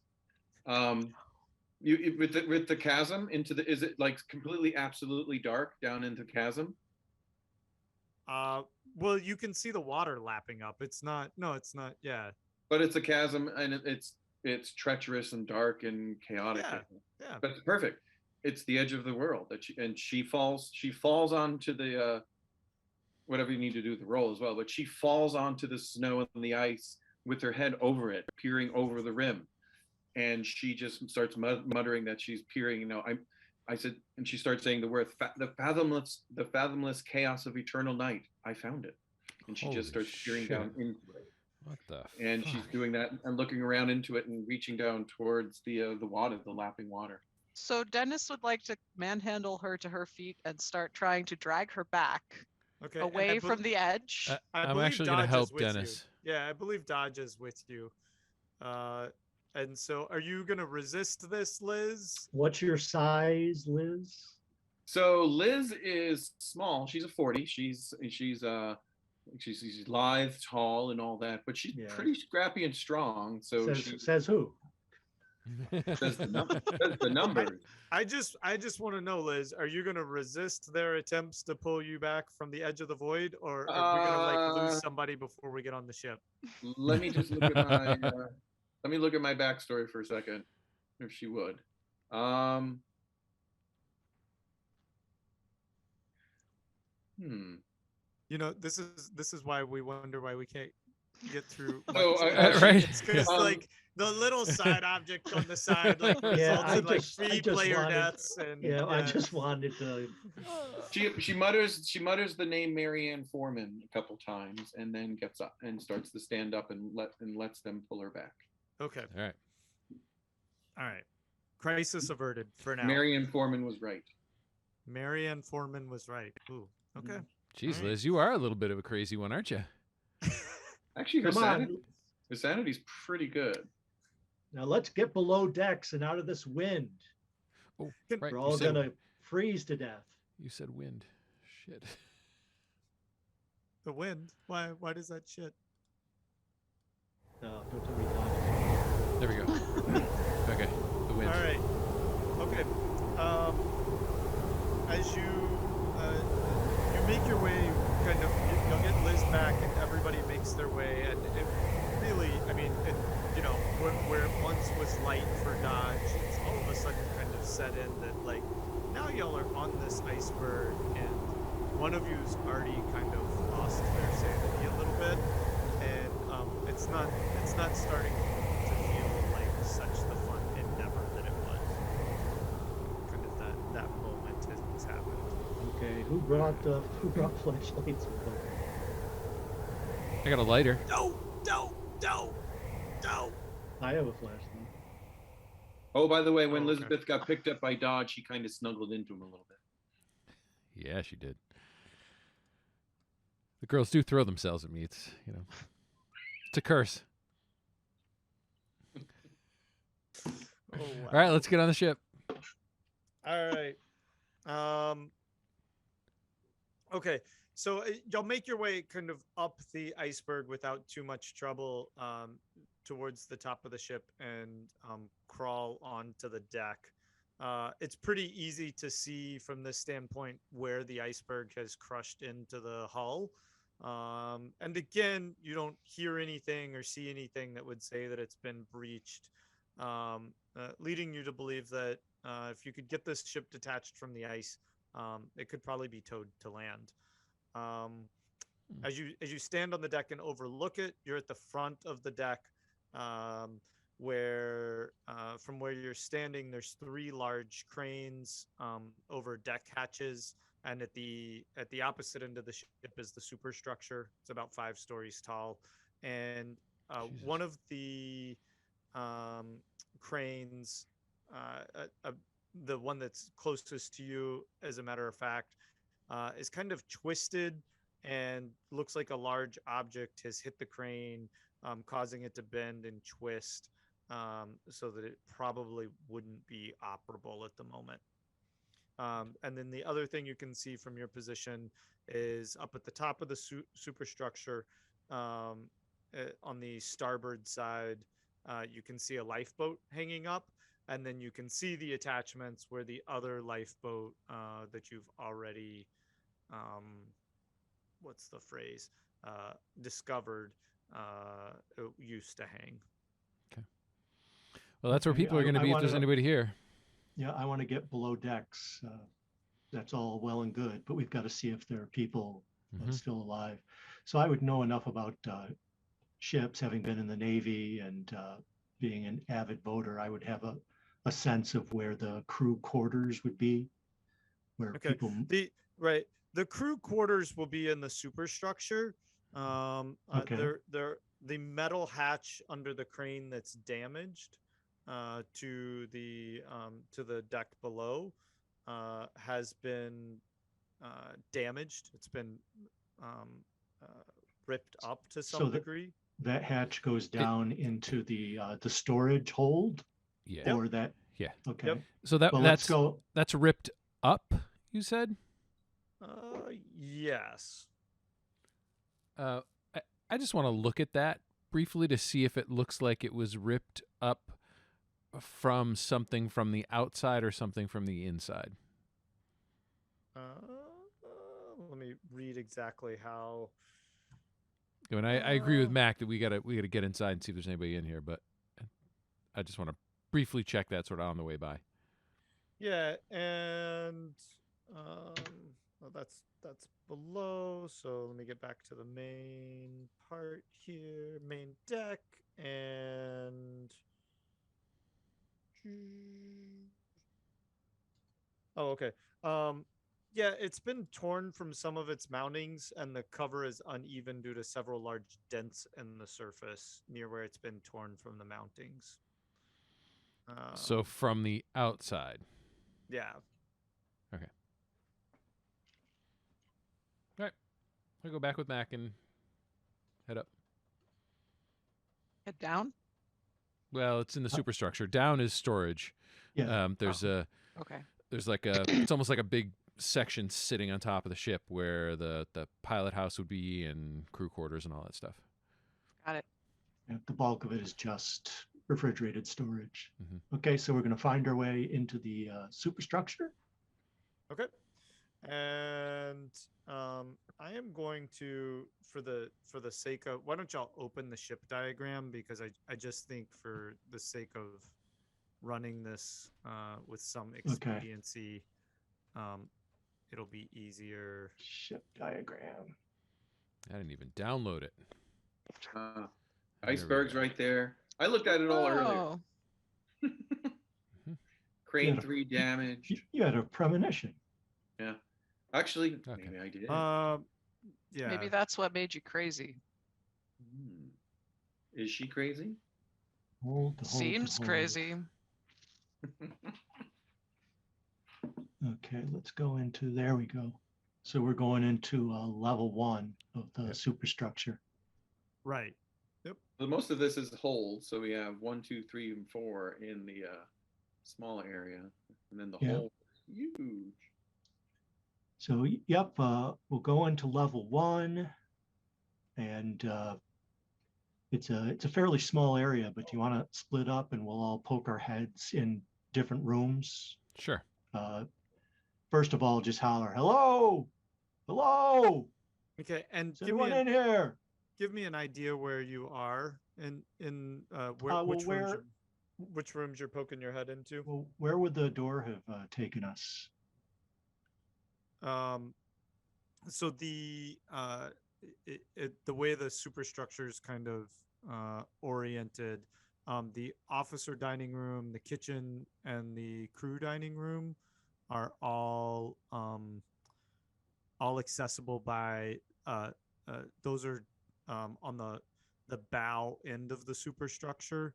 With the chasm into the, is it like completely absolutely dark down into chasm? well, you can see the water lapping up. It's not. No, it's not. Yeah. But it's a chasm, and it's treacherous and dark and chaotic. Yeah. Yeah. But it's perfect. It's the edge of the world that she falls onto the whatever you need to do with the roll as well. But she falls onto the snow and the ice with her head over it, peering over the rim, and she just starts muttering that she's peering. I said, and she starts saying the word, the fathomless chaos of eternal night. I found it, and she just starts peering down into it. What the? And fuck? she's doing that and looking around into it and reaching down towards the water, the lapping water. So Dennis would like to manhandle her to her feet and start trying to drag her back Okay. away from the edge. I'm actually going to help Dennis. Yeah, I believe Dodge is with you. And so are you going to resist this, Liz? What's your size, Liz? So Liz is small. She's a 40. She's lithe, tall, and all that, but she's pretty scrappy and strong. So says who? Says the numbers. I just want to know, Liz, are you going to resist their attempts to pull you back from the edge of the void, or are we going to like lose somebody before we get on the ship? Let me just look at my let me look at my backstory for a second, if she would. You know, this is why we wonder why we can't get through. Right? It's because like the little side object on the side like results in like three player deaths. And I just wanted to. She mutters the name Marianne Foreman a couple times, and then gets up and starts to stand up and lets them pull her back. Okay. All right. Crisis averted for now. Marianne Foreman was right. Marianne Foreman was right. Ooh. Okay. Jeez, Liz, you are a little bit of a crazy one, aren't you? Actually, her sanity's pretty good. Now let's get below decks and out of this wind. Oh, right. We're all gonna freeze to death. You said wind. Shit. The wind? Why does that shit? No, don't tell me that. There we go. Okay, the wind. All right. Okay. As you make your way, kind of, you'll get Liz back, and everybody makes their way, and it really, I mean, where it once was light for Dodge, it's all of a sudden kind of set in that, like, now y'all are on this iceberg, and one of you's already kind of lost their sanity a little bit, and it's not starting to feel like such the fun endeavor that it was. Kind of that moment has happened. Okay, who brought flashlights? I got a lighter. No! I have a flashlight. Oh, by the way, when Elizabeth got picked up by Dodge, she kind of snuggled into him a little bit. Yeah, she did. The girls do throw themselves at me. It's, it's a curse. Oh, wow. All right, let's get on the ship. All right. Okay, so y'all make your way kind of up the iceberg without too much trouble towards the top of the ship and crawl onto the deck. It's pretty easy to see from this standpoint where the iceberg has crushed into the hull. And again, you don't hear anything or see anything that would say that it's been breached, leading you to believe that if you could get this ship detached from the ice, it could probably be towed to land. As you stand on the deck and overlook it, you're at the front of the deck, where from where you're standing, there's three large cranes over deck hatches, and at the opposite end of the ship is the superstructure. It's about 5 stories tall, and one of the cranes, the one that's closest to you, as a matter of fact, is kind of twisted and looks like a large object has hit the crane, causing it to bend and twist, so that it probably wouldn't be operable at the moment. And then the other thing you can see from your position is up at the top of the superstructure, on the starboard side, you can see a lifeboat hanging up, and then you can see the attachments where the other lifeboat that you've already, what's the phrase, discovered, used to hang. Well, that's where Okay, people are going to I be if there's wanna- anybody here. Yeah, I want to get below decks. That's all well and good, but we've got to see if there are people still alive. So I would know enough about ships, having been in the Navy and being an avid boater. I would have a sense of where the crew quarters would be, where Okay. people. The crew quarters will be in the superstructure. Okay. They're the metal hatch under the crane that's damaged to the deck below has been damaged. It's been ripped up to some degree. That hatch goes down into the storage hold. Yeah. Or that. Yeah. Okay. Yep. So that's ripped up, you said? Yes. I just want to look at that briefly to see if it looks like it was ripped up from something from the outside or something from the inside. Let me read exactly how. And I agree with Mac that we gotta get inside and see if there's anybody in here, but I just want to briefly check that sort of on the way by. Yeah, and well, that's below. So let me get back to the main part here, main deck, and oh, okay. Yeah, it's been torn from some of its mountings, and the cover is uneven due to several large dents in the surface near where it's been torn from the mountings. So from the outside. Yeah. Okay. All right. I'll go back with Mac and head up. Head down? Well, it's in the superstructure. Down is storage. Yeah. There's Okay. there's like it's almost like a big section sitting on top of the ship where the pilot house would be and crew quarters and all that stuff. Got it. Yeah, the bulk of it is just refrigerated storage. Mm-hmm. Okay, so we're going to find our way into the superstructure. Okay. And I am going to, for the sake of, why don't y'all open the ship diagram, because I just think for the sake of running this with some expediency, it'll be easier. Ship diagram. I didn't even download it. Iceberg's right there. I looked at it all earlier. Crane 3 damaged. You had a premonition. Yeah. Actually, Okay. maybe I did. Yeah. Maybe that's what made you crazy. Is she crazy? Seems crazy. Okay, let's go into, there we go. So we're going into level 1 of the superstructure. Right. Yep. Well, most of this is hold, so we have 1, 2, 3, and 4 in the small area, and then the hold is huge. So yep, we'll go into level 1, and it's a fairly small area, but you want to split up, and we'll all poke our heads in different rooms. Sure. First of all, just holler, "Hello, hello!" Okay, and Is anyone in here? Give me an idea where you are in which rooms you're poking your head into. Well, where would the door have taken us? So the way the superstructure is kind of oriented, the officer dining room, the kitchen, and the crew dining room are all accessible by those are on the bow end of the superstructure.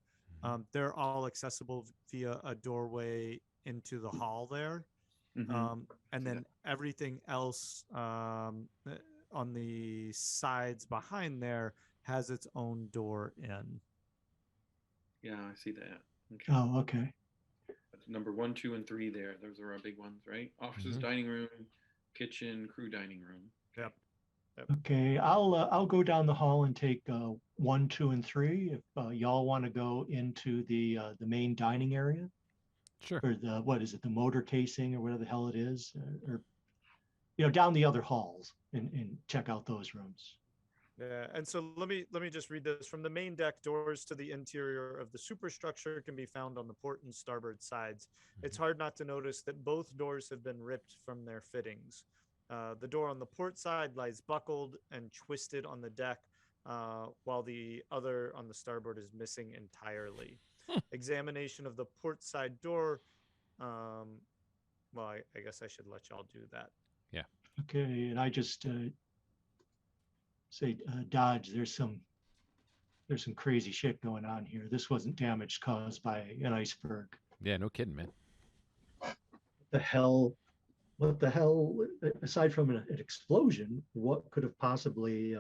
They're all accessible via a doorway into the hall there. And then everything else on the sides behind there has its own door in. Yeah, I see that. Okay. Oh, okay. That's number 1, 2, and 3 there. Those are our big ones, right? Officers' dining room, kitchen, crew dining room. Yep. Okay, I'll go down the hall and take 1, 2, and 3. If y'all want to go into the main dining area, Sure. or the motor casing or whatever the hell it is, or down the other halls and check out those rooms. Yeah, and so let me just read this. From the main deck, doors to the interior of the superstructure can be found on the port and starboard sides. It's hard not to notice that both doors have been ripped from their fittings. The door on the port side lies buckled and twisted on the deck, while the other on the starboard is missing entirely. Examination of the port side door. Well, I guess I should let y'all do that. Yeah. Okay, and I just say, Dodge, there's some crazy shit going on here. This wasn't damage caused by an iceberg. Yeah, no kidding, man. What the hell, aside from an explosion, what could have possibly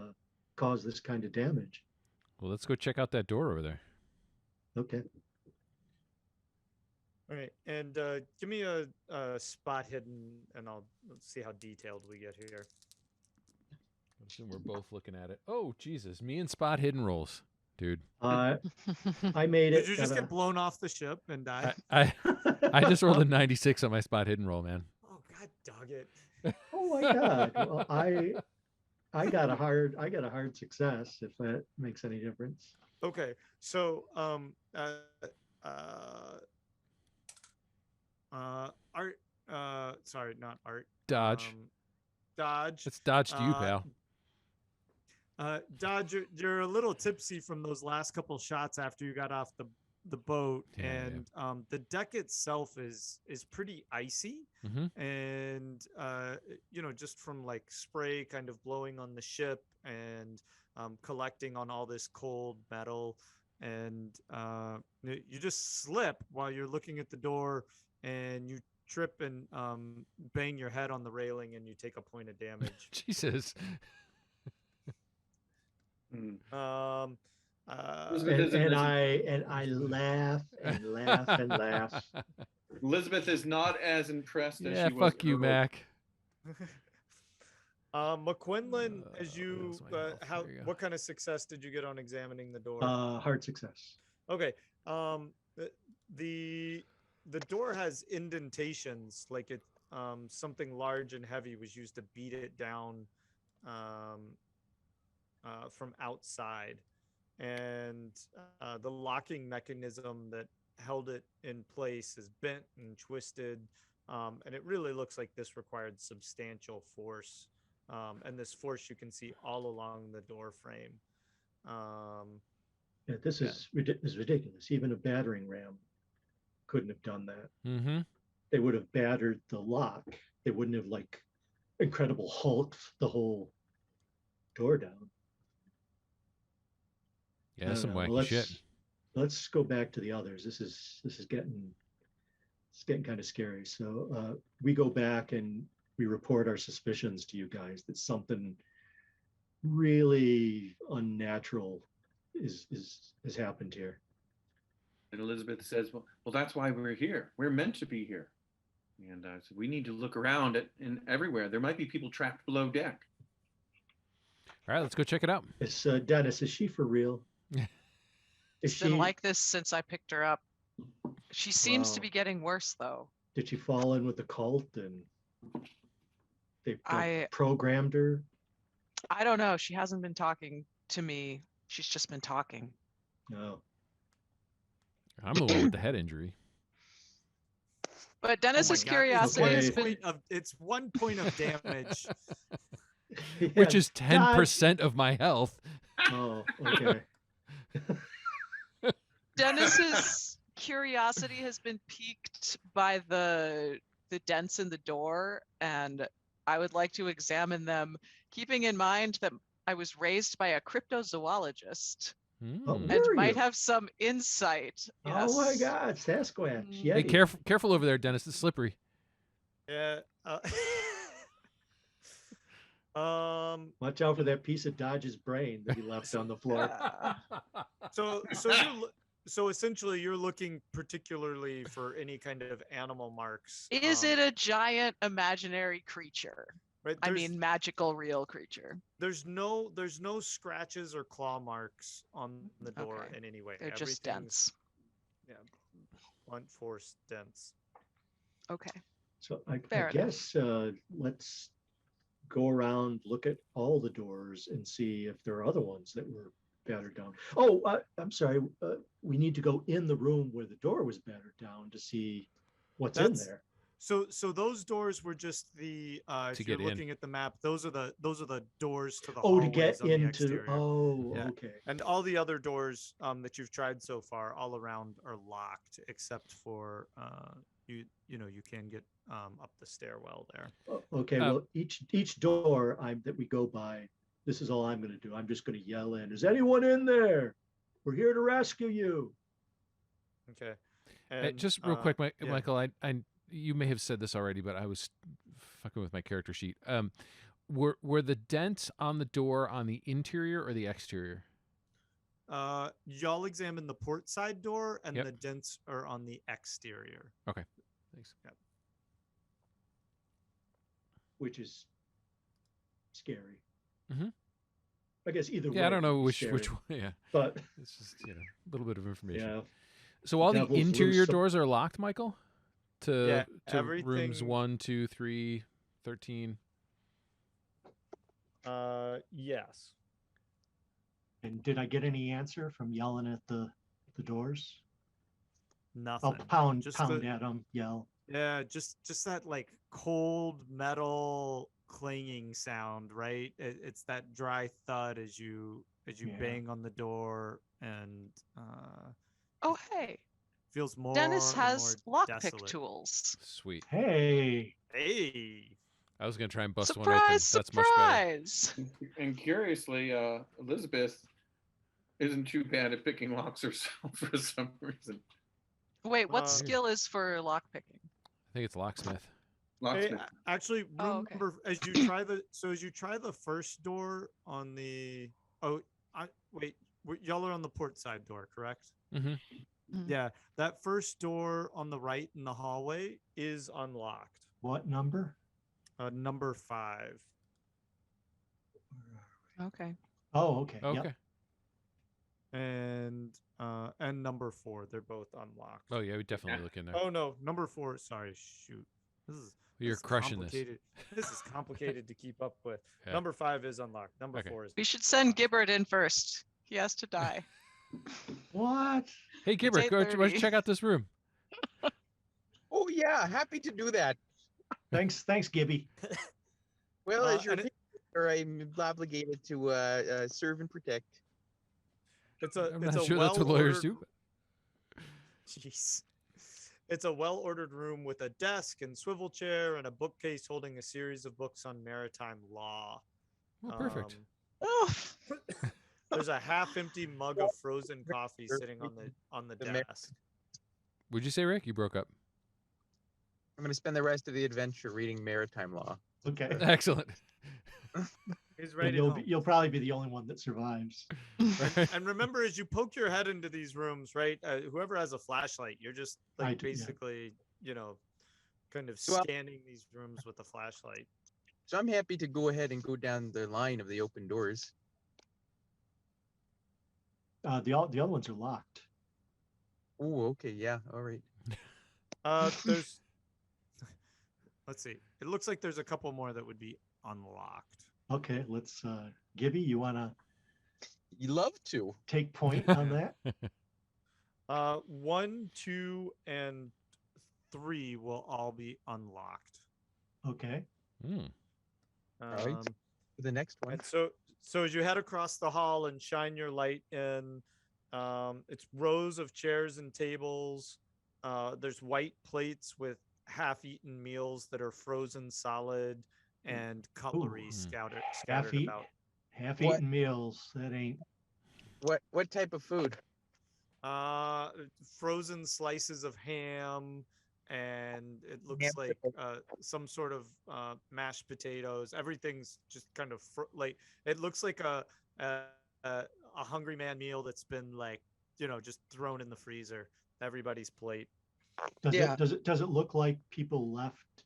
caused this kind of damage? Well, let's go check out that door over there. Okay. All right, and give me a spot hidden, and let's see how detailed we get here. And we're both looking at it. Oh, Jesus. Me and Spot hidden rolls, dude. I made it. Did you just get blown off the ship and die? I just rolled a 96 on my Spot hidden roll, man. Oh, God dog it. Oh, my God. Well, I got a hard success, if that makes any difference. Okay, so Art, sorry, not Art. Dodge. Dodge. It's Dodge to you, pal. Dodge, you're a little tipsy from those last couple shots after you got off the boat, and the deck itself is pretty icy, and just from like spray kind of blowing on the ship and collecting on all this cold metal, and you just slip while you're looking at the door, and you trip and bang your head on the railing, and you take a point of damage. Jesus. And I laugh and laugh and laugh. Elizabeth is not as impressed as Yeah, she was. fuck you, Mac. McQuinlan, as you There you go. what kind of success did you get on examining the door? Hard success. Okay. The door has indentations, like it something large and heavy was used to beat it down from outside, and the locking mechanism that held it in place is bent and twisted, and it really looks like this required substantial force, and this force you can see all along the door frame. Yeah, this is ridiculous. Even a battering ram couldn't have done that. Mm-hmm. They would have battered the lock. They wouldn't have like Incredible Hulk the whole door down. Yeah, some wacky let's, shit. Let's go back to the others. This is getting kind of scary. So we go back and we report our suspicions to you guys that something really unnatural has happened here. And Elizabeth says, well, that's why we're here. We're meant to be here. And so we need to look around and everywhere. There might be people trapped below deck. All right, let's go check it out. It's Dennis. Is she for real? It's been like this since I picked her up. She seems to be getting worse, though. Did she fall in with the cult and they I programmed her? I don't know. She hasn't been talking to me. She's just been talking. No. I'm the one with the head injury. But Dennis's curiosity Okay. has been. It's 1 point of damage. Yeah, Which is 10% of my health. Oh, okay. Dennis's curiosity has been piqued by the dents in the door, and I would like to examine them, keeping in mind that I was raised by a cryptozoologist Oh, Mm. and were might you? have some insight. Oh my Yes. God, Sasquatch. Mm. Hey, Yeti. careful over there, Dennis. It's slippery. Yeah. Watch out for that piece of Dodge's brain that he left on the floor. So essentially you're looking particularly for any kind of animal marks. Is it a giant imaginary creature? Right, I mean, magical real creature. There's no scratches or claw marks on the door in any way. They're just dense. Yeah, blunt force dense. Okay. So I Fair guess let's go around, look at all the doors and see if there are other ones that were battered down. Oh, I'm sorry. We need to go in the room where the door was battered down to see what's in there. So those doors were just the if you're looking at the map, those are the doors to the hallways to get on the into exterior. Okay. And all the other doors that you've tried so far all around are locked except for you can get up the stairwell there. Okay, well each door that we go by, this is all I'm going to do. I'm just going to yell in, "Is anyone in there? We're here to rescue you." Okay. And, just real quick, Michael, I you may have said this already, but I was fucking with my character sheet. Were the dents on the door on the interior or the exterior? Y'all examine the port side door, and the dents are on the exterior. Okay, thanks. Yep. Which is scary. Mm-hmm. I guess either way. Yeah, I don't know which scary. one. Yeah, but it's just a little bit of information. Yeah. So all the Devil's interior loose. doors are locked, Michael? To everything... rooms 1, 2, 3, 13. Yes. And did I get any answer from yelling at the doors? Nothing. Oh, pound at them, yell. Yeah, just that like cold metal clanging sound, right? It's that dry thud as you bang on the door, and oh hey, feels more. Dennis has lockpick tools. Sweet. Hey. I was gonna try and bust surprise, one open. Surprise! That's much better. And curiously, Elizabeth isn't too bad at picking locks herself for some reason. Wait, what skill is for lockpicking? I think it's locksmith. Hey, actually, remember as you try the first door on the wait, y'all are on the port side door, correct? Mm-hmm. Yeah, that first door on the right in the hallway is unlocked. What number? Number 5. Okay. Oh, okay. Okay. Yep. And number 4, they're both unlocked. Oh yeah, we definitely look in there. Oh no, number 4. Sorry, shoot. You're crushing this. This is complicated to keep up with. Yeah. Number 5 is unlocked. Number 4 is. We should send Gibbard in first. He has to die. What? Hey Gibbard, go check out this room. Oh yeah, happy to do that. Thanks, Gibby. Well, as your I'm obligated to serve and protect. I'm not sure that's what lawyers do. Jeez. It's a well-ordered room with a desk and swivel chair and a bookcase holding a series of books on maritime law. Oh, perfect. There's a half-empty mug of frozen coffee sitting on the desk. Would you say, Rick? You broke up. I'm going to spend the rest of the adventure reading maritime law. Okay. Excellent. He's ready. You'll probably be the only one that survives. And remember, as you poke your head into these rooms, right? Whoever has a flashlight, you're just basically, kind of scanning these rooms with a flashlight. So I'm happy to go ahead and go down the line of the open doors. The other ones are locked. Oh, okay, yeah, all right. There's. Let's see. It looks like there's a couple more that would be unlocked. Okay, let's. Gibby, you wanna? You love to take point on that. 1, 2, and 3 will all be unlocked. Okay. All right. The next one. And so as you head across the hall and shine your light in, it's rows of chairs and tables. There's white plates with half-eaten meals that are frozen solid and cutlery scattered about. Half-eaten meals. That ain't. What type of food? Frozen slices of ham, and it looks like some sort of mashed potatoes. Everything's just kind of like it looks like a hungry man meal that's been like just thrown in the freezer. Everybody's plate. Does it look like people left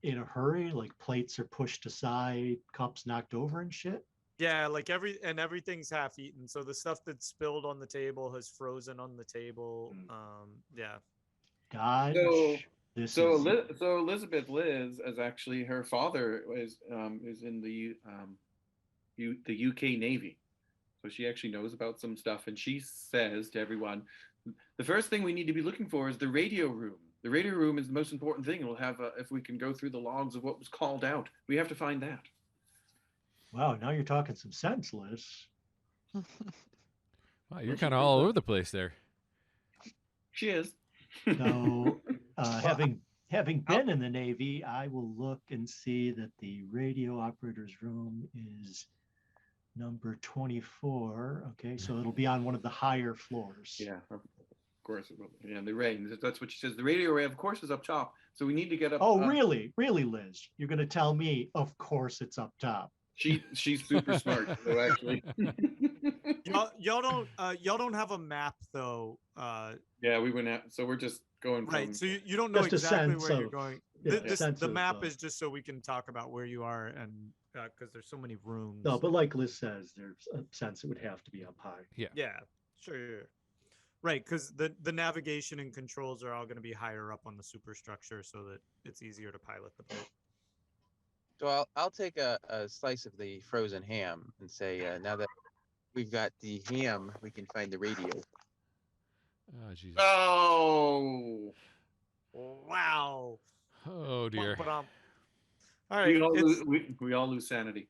in a hurry? Like plates are pushed aside, cups knocked over and shit? Yeah, like everything's half eaten. So the stuff that's spilled on the table has frozen on the table. Yeah. Dodge. So Elizabeth Liz is actually her father is in the UK Navy, so she actually knows about some stuff, and she says to everyone, the first thing we need to be looking for is the radio room. The radio room is the most important thing. We'll have if we can go through the logs of what was called out, we have to find that. Wow, now you're talking some sense, Liz. Wow, you're kind of all over the place there. She is. So, having been in the Navy, I will look and see that the radio operator's room is number 24. Okay, so it'll be on one of the higher floors. Yeah, of course it will. Yeah, the rain. That's what she says. The radio array, of course, is up top. So we need to get up. Oh, really, Liz? You're going to tell me? Of course, it's up top. She's super smart. So actually, y'all don't have a map though. Yeah, we went out. So we're just going right. From, so you don't know exactly where you're going. Yeah, the map is just so we can talk about where you are, and because there's so many rooms. No, but like Liz says, there's a sense it would have to be up high. Yeah, sure. Right, because the navigation and controls are all going to be higher up on the superstructure, so that it's easier to pilot the boat. So I'll take a slice of the frozen ham and say, now that we've got the ham, we can find the radio. Oh, Jesus. Oh. Wow. Oh, dear. All right. We all lose sanity.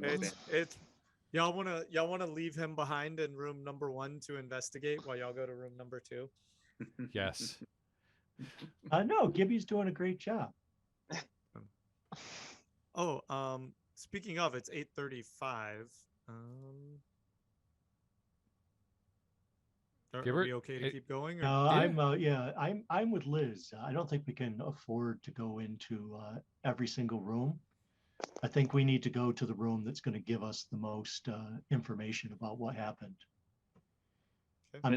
It's y'all wanna leave him behind in room number 1 to investigate while y'all go to room number 2? Yes. No, Gibby's doing a great job. Oh, speaking of, it's 8:35. Are we okay to keep going? Or? No, I'm with Liz. I don't think we can afford to go into every single room. I think we need to go to the room that's going to give us the most information about what happened. Okay. I'm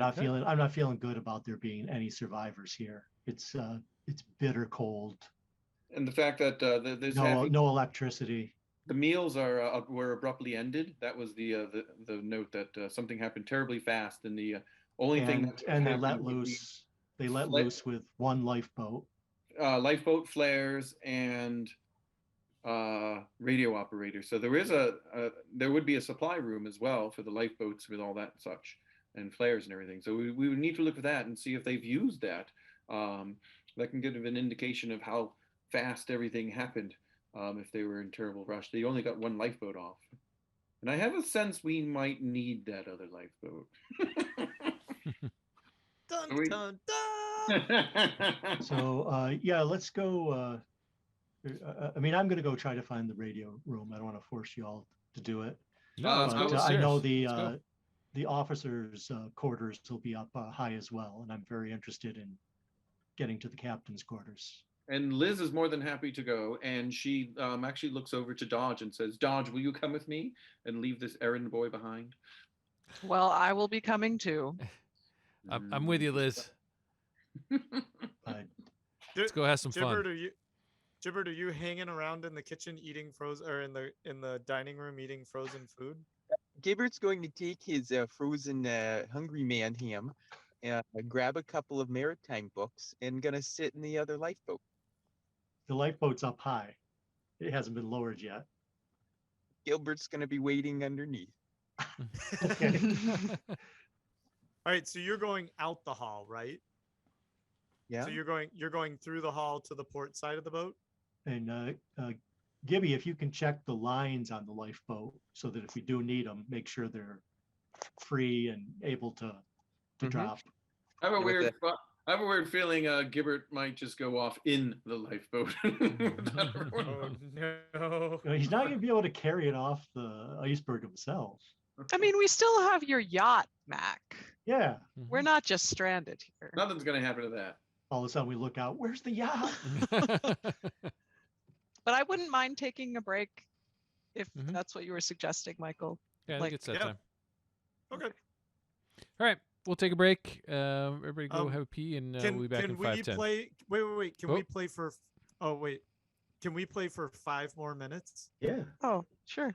not feeling good about there being any survivors here. It's bitter cold. And the fact that there's no electricity. The meals were abruptly ended. That was the note that something happened terribly fast, and the only thing and they let loose. They let loose with one lifeboat. Lifeboat flares and radio operator. So there is there would be a supply room as well for the lifeboats with all that and such, and flares and everything. So we would need to look at that and see if they've used that. That can give an indication of how fast everything happened. If they were in terrible rush, they only got one lifeboat off, and I have a sense we might need that other lifeboat. Dun, dun, dun. So let's go. I mean, I'm going to go try to find the radio room. I don't want to force you all to do it. No, I know the officers' quarters will be up high as well, and I'm very interested in getting to the captain's quarters. And Liz is more than happy to go, and she actually looks over to Dodge and says, "Dodge, will you come with me and leave this errand boy behind?" Well, I will be coming too. I'm with you, Liz. Let's go have some fun. Gibbert, are you hanging around in the kitchen eating frozen, or in the dining room eating frozen food? Gibbert's going to take his frozen Hungry Man ham, grab a couple of maritime books, and gonna sit in the other lifeboat. The lifeboat's up high. It hasn't been lowered yet. Gilbert's gonna be waiting underneath. Okay. All right, so you're going out the hall, right? Yeah. So you're going through the hall to the port side of the boat? And Gibby, if you can check the lines on the lifeboat so that if we do need them, make sure they're free and able to drop. I have a weird feeling Gibbert might just go off in the lifeboat. Oh no! He's not going to be able to carry it off the iceberg himself. I mean, we still have your yacht, Mac. Yeah. We're not just stranded here. Nothing's going to happen to that. all of a sudden we look out. Where's the yacht? But I wouldn't mind taking a break if Mhm. that's what you were suggesting, Michael. Yeah, I Like- think it's that Yeah. time. Okay. All right, we'll take a break. Everybody go Um, have a pee, and we'll be back Can in we 5:10. play? Wait. Can Oh. we play for? Oh wait. Can we play for 5 more minutes? Yeah. Oh, sure.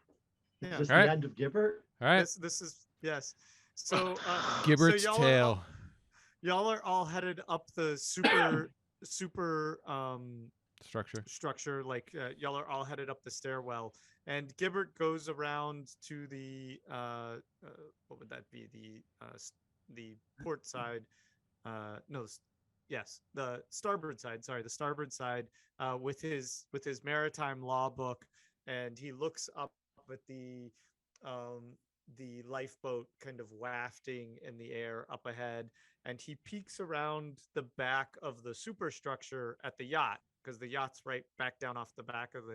Is Yeah. this All right. the end of Gibbert? All right, This is yes. So Gibbert's so tale. y'all are all headed up the super Structure. like y'all are all headed up the stairwell, and Gibbert goes around to the what would that be, the port side, no s- yes, the starboard side, sorry, the starboard side, with his maritime law book, and he looks up at the lifeboat kind of wafting in the air up ahead, and he peeks around the back of the superstructure at the yacht, because the yacht's right back down off the back of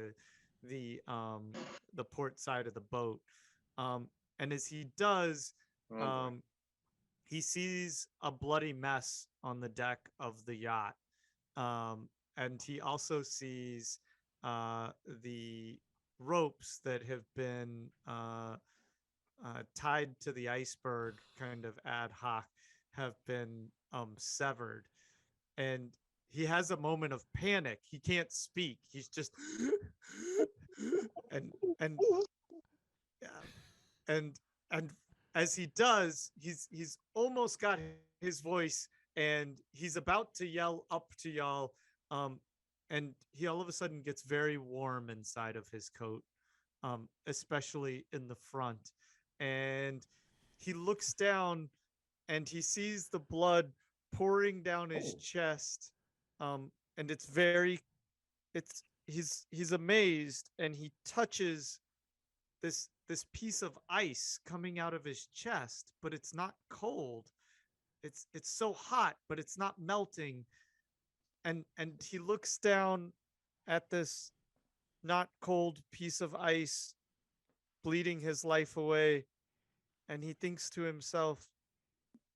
the port side of the boat. And as he does, Oh, boy. he sees a bloody mess on the deck of the yacht. And he also sees the ropes that have been tied to the iceberg kind of ad hoc have been severed. And he has a moment of panic. He can't speak. He's just and yeah, and as he does, he's almost got his voice, and he's about to yell up to y'all, and he all of a sudden gets very warm inside of his coat, especially in the front, and he looks down and he sees the blood pouring down his chest, and he's amazed, and he touches this piece of ice coming out of his chest, but it's not cold. It's so hot, but it's not melting. And he looks down at this not cold piece of ice bleeding his life away, and he thinks to himself,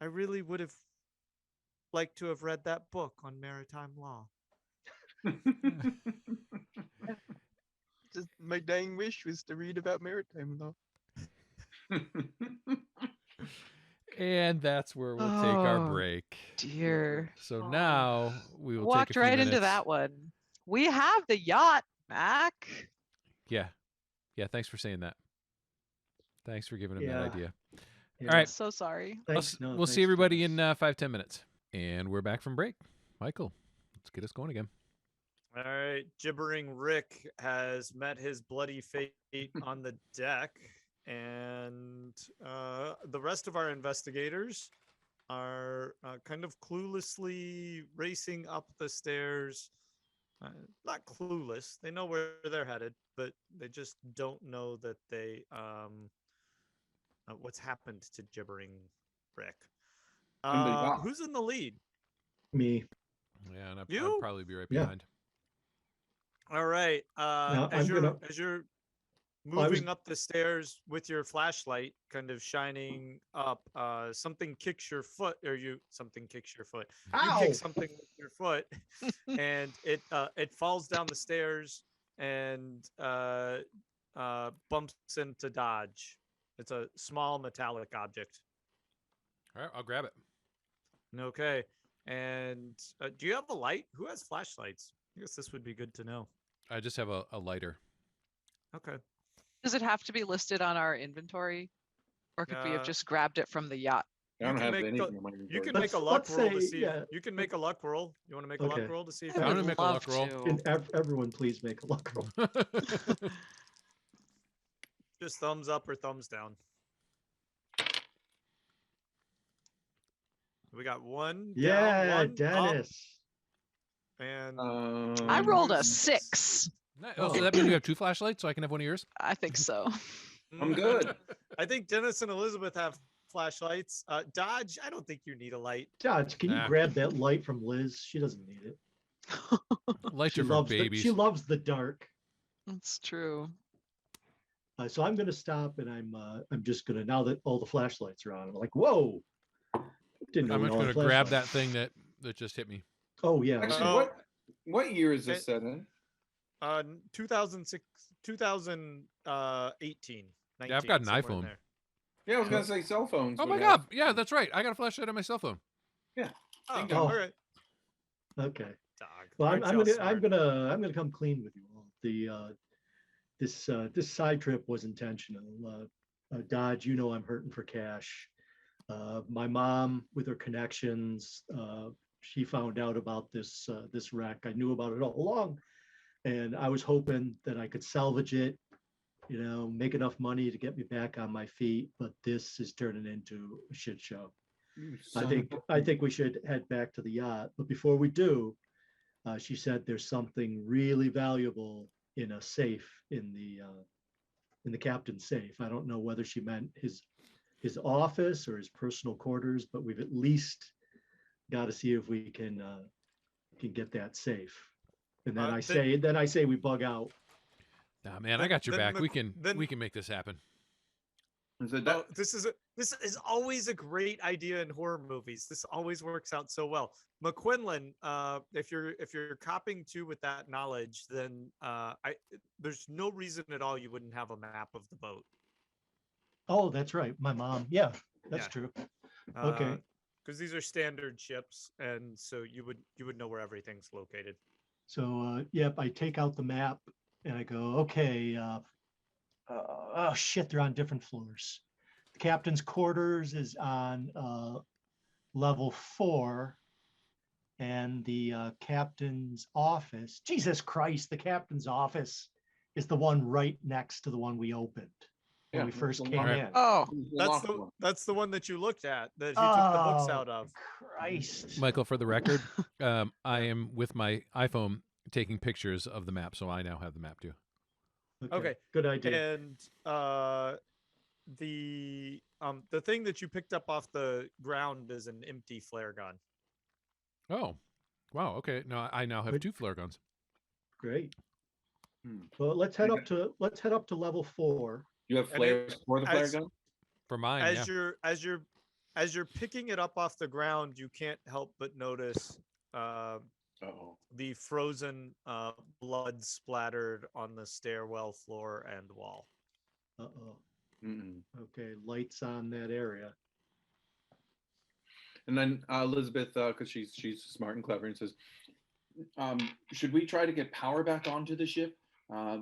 I really would have liked to have read that book on maritime law. Just my dying wish was to read about maritime law. And that's where we'll take our Oh, break. Dear. So now we will Walked take a few right minutes. into that one. We have the yacht, Mac. Yeah. Thanks for saying that. Thanks for giving him that Yeah. idea. Yeah. All right. So sorry. Thanks. No, we'll see thanks, everybody Dennis. in 5-10 minutes, and we're back from break. Michael, let's get us going again. All right, gibbering Rick has met his bloody fate on the deck, and the rest of our investigators are kind of cluelessly racing up the stairs. Not clueless; they know where they're headed, but they just don't know that they what's happened to gibbering Rick. Somebody got- Who's in the lead? Me. Yeah, and I'll You? probably be right Yeah. behind. All right. Now, As I'm you're gonna- as you're Oh, I was- moving up the stairs with your flashlight kind of shining up, something kicks your foot, or something kicks your foot. You Ow! kick something with your foot, and it falls down the stairs and bumps into Dodge. It's a small metallic object. All right, I'll grab it. Okay. And do you have a light? Who has flashlights? I guess this would be good to know. I just have a lighter. Okay. Does it have to be listed on our inventory? Or could we have just grabbed it from the yacht? I don't can have make anything the- in my You can inventory. make a Let's luck roll to say, see. yeah. You can make a luck roll. You want to make a Okay. luck roll to see if I I'm you gonna would make a love luck roll. to. Can everyone please make a luck roll? just thumbs up or thumbs down. We got one. down, Yeah, one up, Dennis. and I rolled a who's- 6. Oh, so that means you have two flashlights, so I can have one of yours? I think so. I'm good. I think Dennis and Elizabeth have flashlights. Dodge, I don't think you need a light. Dodge, can you Nah. grab that light from Liz? She doesn't need it. Lights She are for loves babies. she loves the dark. It's true. So I'm gonna stop, and I'm just gonna, now that all the flashlights are on, I'm like, whoa! Didn't know I'm we just all going had to grab that flashlights. thing that just hit me. Oh yeah. Actually, Oh. what year is this It- set in? 2006, 2018. Yeah, I've got an somewhere in iPhone. there. Yeah, I was gonna say cell phones. Oh would my have- god! Yeah, that's right. I got a flashlight on my cell phone. Oh, Bingo. all right. Okay. Dog. Well, Aren't I'm y'all gonna smart? I'm gonna come clean with you all. This side trip was intentional. Dodge, you know I'm hurting for cash. My mom, with her connections, she found out about this wreck. I knew about it all along, and I was hoping that I could salvage it, make enough money to get me back on my feet. But this is turning into a shit show. You I son think of a- I think we should head back to the yacht. But before we do, she said there's something really valuable in a safe in the captain's safe. I don't know whether she meant his office or his personal quarters, but we've at least got to see if we can get that safe. And then I say we bug out. Nah, man, I Then- got your then back. Mc- We can then- make this happen. Is it Oh, that? this is always a great idea in horror movies. This always works out so well. McQuinlan, if you're copping to with that knowledge, then there's no reason at all you wouldn't have a map of the boat. Oh, that's right. My mom. Yeah, that's Yeah. true. Okay. Because these are standard ships, and so you would know where everything's located. So, yep, I take out the map and I go, okay, oh shit, they're on different floors. The captain's quarters is on level 4, and the captain's office, Jesus Christ, the captain's office is the one right next to the one we opened when Yeah, we that's first the came one. in. Oh, That's the one that you looked at that he took the books Oh, out of. Christ. Michael, for the record, I am with my iPhone taking pictures of the map, so I now have the map too. Okay. Good idea. And the thing that you picked up off the ground is an empty flare gun. Oh, wow. Okay, no, I now have Good. 2 flare guns. Great. Hmm. Well, let's head up to level 4. You have And flares for the flare as- gun? For mine, yeah. As you're picking it up off the ground, you can't help but notice Uh-oh. the frozen blood splattered on the stairwell floor and wall. Uh-oh. Mm-mm. Okay, lights on that area. And then Elizabeth, because she's smart and clever, and says, should we try to get power back onto the ship?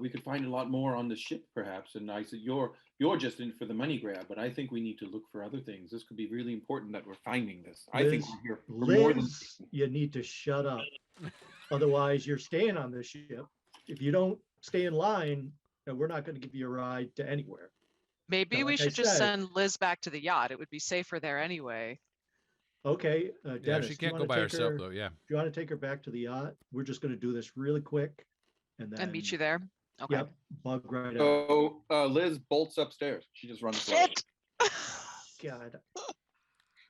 We could find a lot more on the ship, perhaps. And I said, you're just in for the money grab, but I think we need to look for other things. This could be really important that we're finding this. I think we're here for more than. Liz, you need to shut up. Otherwise, you're staying on the ship. If you don't stay in line, then we're not going to give you a ride to anywhere. maybe like we I should just said- send Liz back to the yacht. It would be safer there anyway. Okay, Yeah, Dennis, she do you can't go wanna by take herself her- though. Yeah. Do you want to take her back to the yacht? We're just going to do this really quick, and then And meet you there. Okay. Yep, bug right out. So Liz bolts upstairs. She just runs. forward. Shit. God.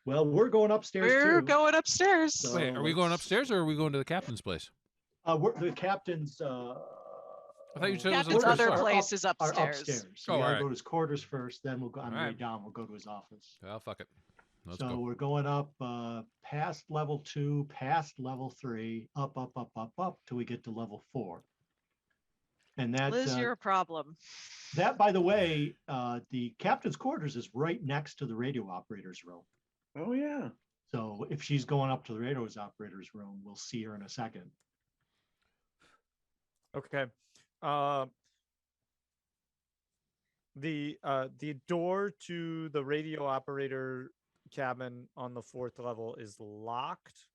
Well, we're going upstairs We're too. going upstairs. So- Wait, are we going let's- upstairs or are we going to the captain's place? The captain's. I thought you said it was Captain's the first other floor. place is Are upstairs. upstairs. So Oh, we gotta alright. go to his quarters first, then we'll go on the way Alright. down. We'll go to his office. Well, fuck it. Let's So go. we're going up past level 2, past level 3, up till we get to level 4. And that, Liz, you're a problem. that, by the way, the captain's quarters is right next to the radio operator's room. Oh yeah. So if she's going up to the radio operator's room, we'll see her in a second. Okay. The door to the radio operator cabin on the 4th level is locked.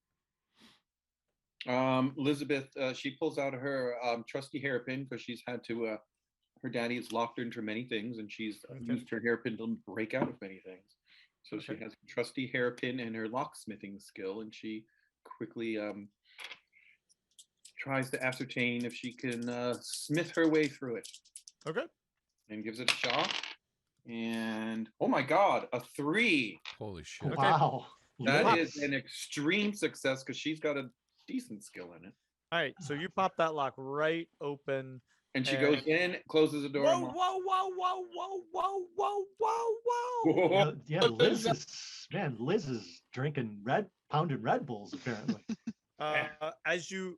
Elizabeth, she pulls out her trusty hairpin because she's had to. Her daddy has locked her into many things, and she's used her hairpin to break out of many things. So she Okay. has a trusty hairpin and her locksmithing skill, and she quickly tries to ascertain if she can smith her way through it, Okay. and gives it a shot. And oh my God, a 3! Holy shit. Okay. Wow. That Liz. is an extreme success because she's got a decent skill in it. All right. So you pop that lock right open. And she goes in, closes the door. Whoa, and whoa, walks- whoa, whoa, whoa, whoa, whoa, whoa, whoa. Whoa. Yeah, Liz is drinking pounding Red Bulls apparently. As you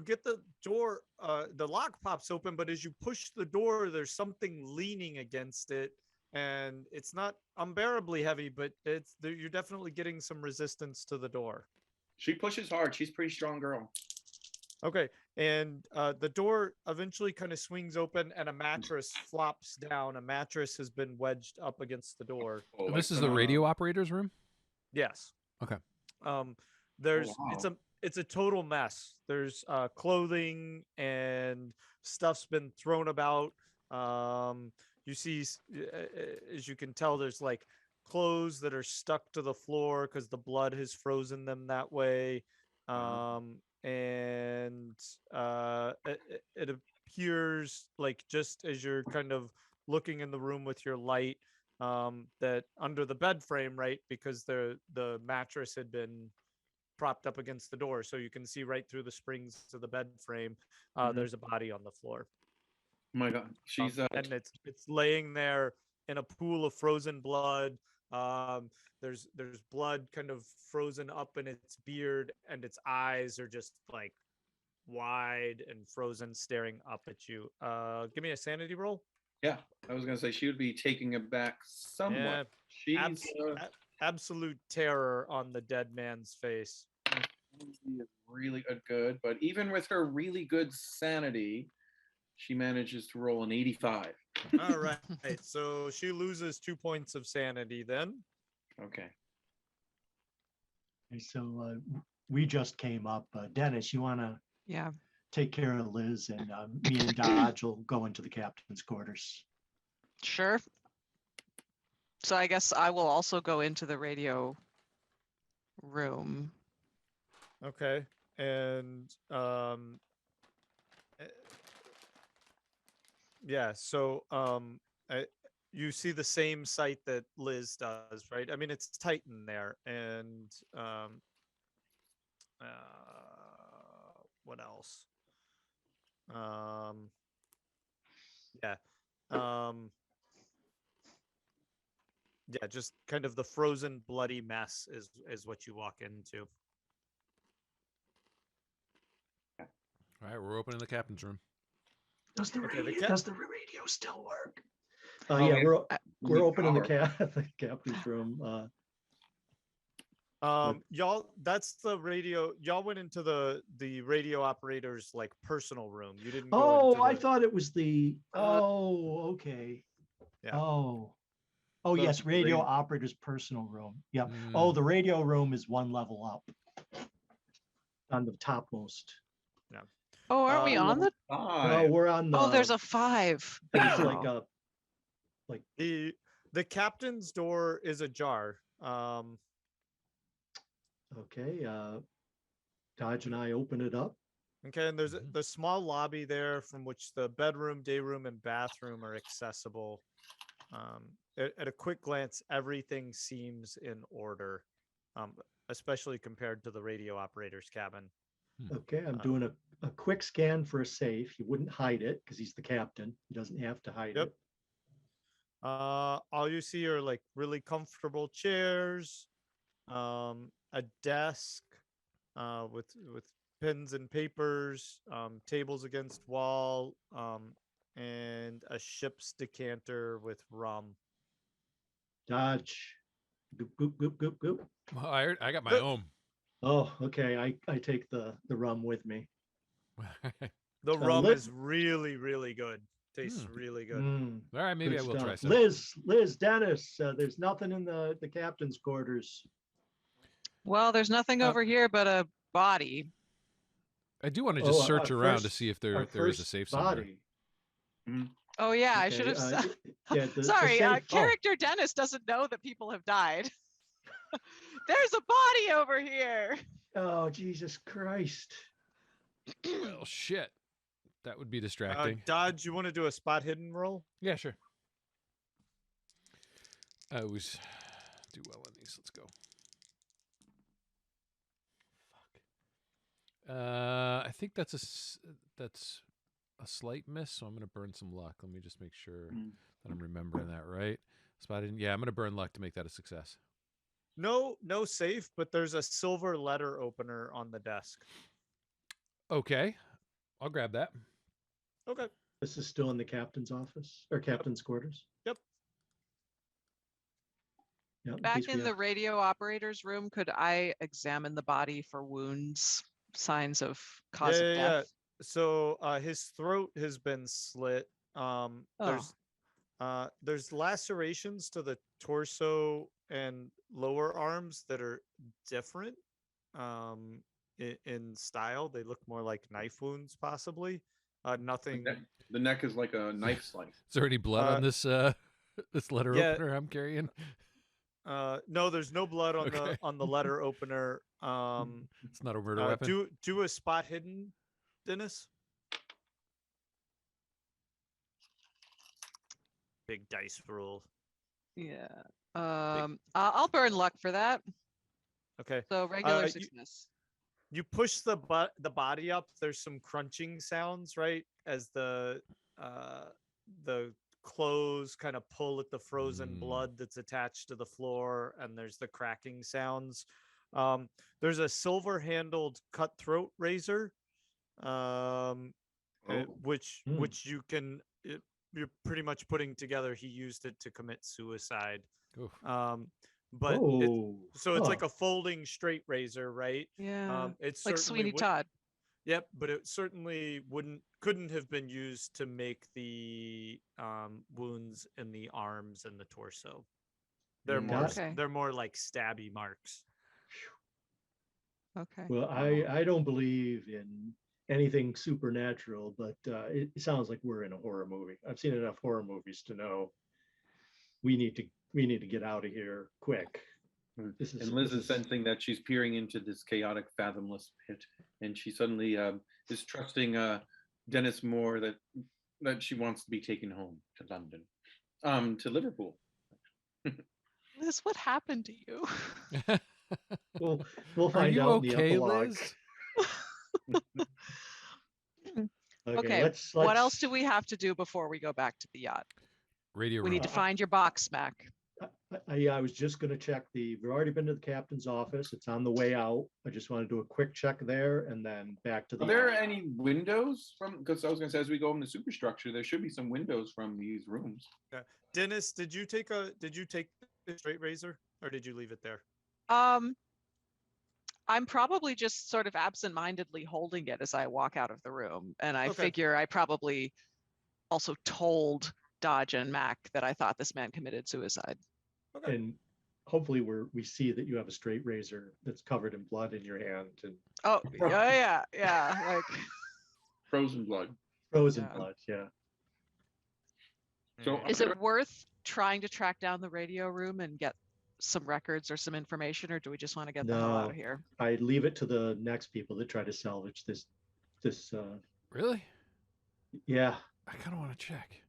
get the door, the lock pops open, but as you push the door, there's something leaning against it, and it's not unbearably heavy, but you're definitely getting some resistance to the door. She pushes hard. She's a pretty strong girl. Okay, and the door eventually kind of swings open, and a mattress flops down. A mattress has been wedged up against the door. Oh, This is the radio operator's room? Yes. Okay. There's wow. it's a total mess. There's clothing and stuff's been thrown about. You see, as you can tell, there's like clothes that are stuck to the floor because the blood has frozen them that way. And it appears like just as you're kind of looking in the room with your light, that under the bed frame, right, because the mattress had been propped up against the door, so you can see right through the springs of the bed frame. There's a body on the floor. Oh my God, she's and it's laying there in a pool of frozen blood. There's blood kind of frozen up in its beard, and its eyes are just like wide and frozen, staring up at you. Give me a sanity roll. yeah. I was gonna say she would be taking it back somewhat. Yeah, She's absolute terror on the dead man's face. really good, but even with her really good sanity, she manages to roll an 85. All right, so she loses 2 points of sanity then. Okay. So we just came up. Dennis, you want to take care of Liz, and me and Dodge will go into the captain's quarters. Sure. So I guess I will also go into the radio room. Okay, and yeah, so you see the same sight that Liz does, right? I mean, it's tight in there, and what else? Yeah. Yeah, just kind of the frozen, bloody mess is what you walk into. All right, we're opening the captain's room. Does the radio still work? Oh, yeah, yeah. we're opening the captain's room. Y'all, that's the radio. Y'all went into the radio operator's like personal room. You didn't go into I thought it was the. Okay. Yeah. Oh, yes, radio operator's personal room. Yep. Oh, the radio room is one level up on the topmost. Yeah. Oh, aren't we on the? No, we're on the. Oh, there's a 5. There's like a. Like the captain's door is ajar. Okay. Dodge and I open it up. Okay, and there's the small lobby there from which the bedroom, day room, and bathroom are accessible. At a quick glance, everything seems in order, especially compared to the radio operator's cabin. Okay, I'm doing a quick scan for a safe. He wouldn't hide it because he's the captain. He doesn't have to hide it. All you see are like really comfortable chairs, a desk with pens and papers, tables against wall, and a ship's decanter with rum. Dodge. Goop, goop, goop, goop, goop. Well, I got my own. Oh, okay. I take the rum with me. The rum is really, really good. Tastes really good. All right, maybe I will try some. Liz, Dennis, there's nothing in the captain's quarters. Well, there's nothing over here but a body. I do want to just search around to see if there is a safe somewhere. Oh yeah, I should have. Sorry, character Dennis doesn't know that people have died. There's a body over here. Oh, Jesus Christ. Well, shit. That would be distracting. Dodge, you want to do a spot hidden roll? Yeah, sure. I always do well on these. Let's go. Fuck. I think that's a slight miss, so I'm going to burn some luck. Let me just make sure that I'm remembering that right. Spot hidden. Yeah, I'm going to burn luck to make that a success. no safe, but there's a silver letter opener on the desk. Okay, I'll grab that. Okay. This is still in the captain's office or captain's quarters. Yep. Yeah. Back in the radio operator's room, could I examine the body for wounds, signs of cause of death? So his throat has been slit. Oh. There's lacerations to the torso and lower arms that are different in style. They look more like knife wounds, possibly. Nothing. The neck is like a knife slice. Is there any blood on this this letter opener I'm carrying? No, there's no blood on the letter opener. It's not a murder weapon. Do a spot hidden, Dennis. Big dice roll. Yeah. I'll burn luck for that. Okay. So regular success. You push the body up. There's some crunching sounds, right? As the clothes kind of pull at the frozen blood that's attached to the floor, and there's the cracking sounds. There's a silver-handled cutthroat razor, which you can. You're pretty much putting together. He used it to commit suicide. But it's like a folding straight razor, right? Yeah. It's like Sweeney Todd. Yep, but it certainly couldn't have been used to make the wounds in the arms and the torso. They're more like stabby marks. Okay. Well, I don't believe in anything supernatural, but it sounds like we're in a horror movie. I've seen enough horror movies to know we need to get out of here quick. Liz is sensing that she's peering into this chaotic, fathomless pit, and she suddenly is trusting Dennis more that she wants to be taken home to London, to Liverpool. Liz, what happened to you? We'll find out in the epilogue. Liz? Okay, what else do we have to do before we go back to the yacht? Radio room. We need to find your box, Mac. I was just going to check we've already been to the captain's office. It's on the way out. I just want to do a quick check there and then back to the. Are there any windows because I was going to say, as we go into superstructure, there should be some windows from these rooms. Dennis, did you take the straight razor, or did you leave it there? I'm probably just sort of absentmindedly holding it as I walk out of the room. And I figure I probably also told Dodge and Mac that I thought this man committed suicide. Okay. And hopefully we see that you have a straight razor that's covered in blood in your hand. And yeah, like frozen blood. Blood, yeah. So is it worth trying to track down the radio room and get some records or some information, or do we just want to get the hell out of here? I leave it to the next people that try to salvage this. Really? Yeah. I kind of want to check.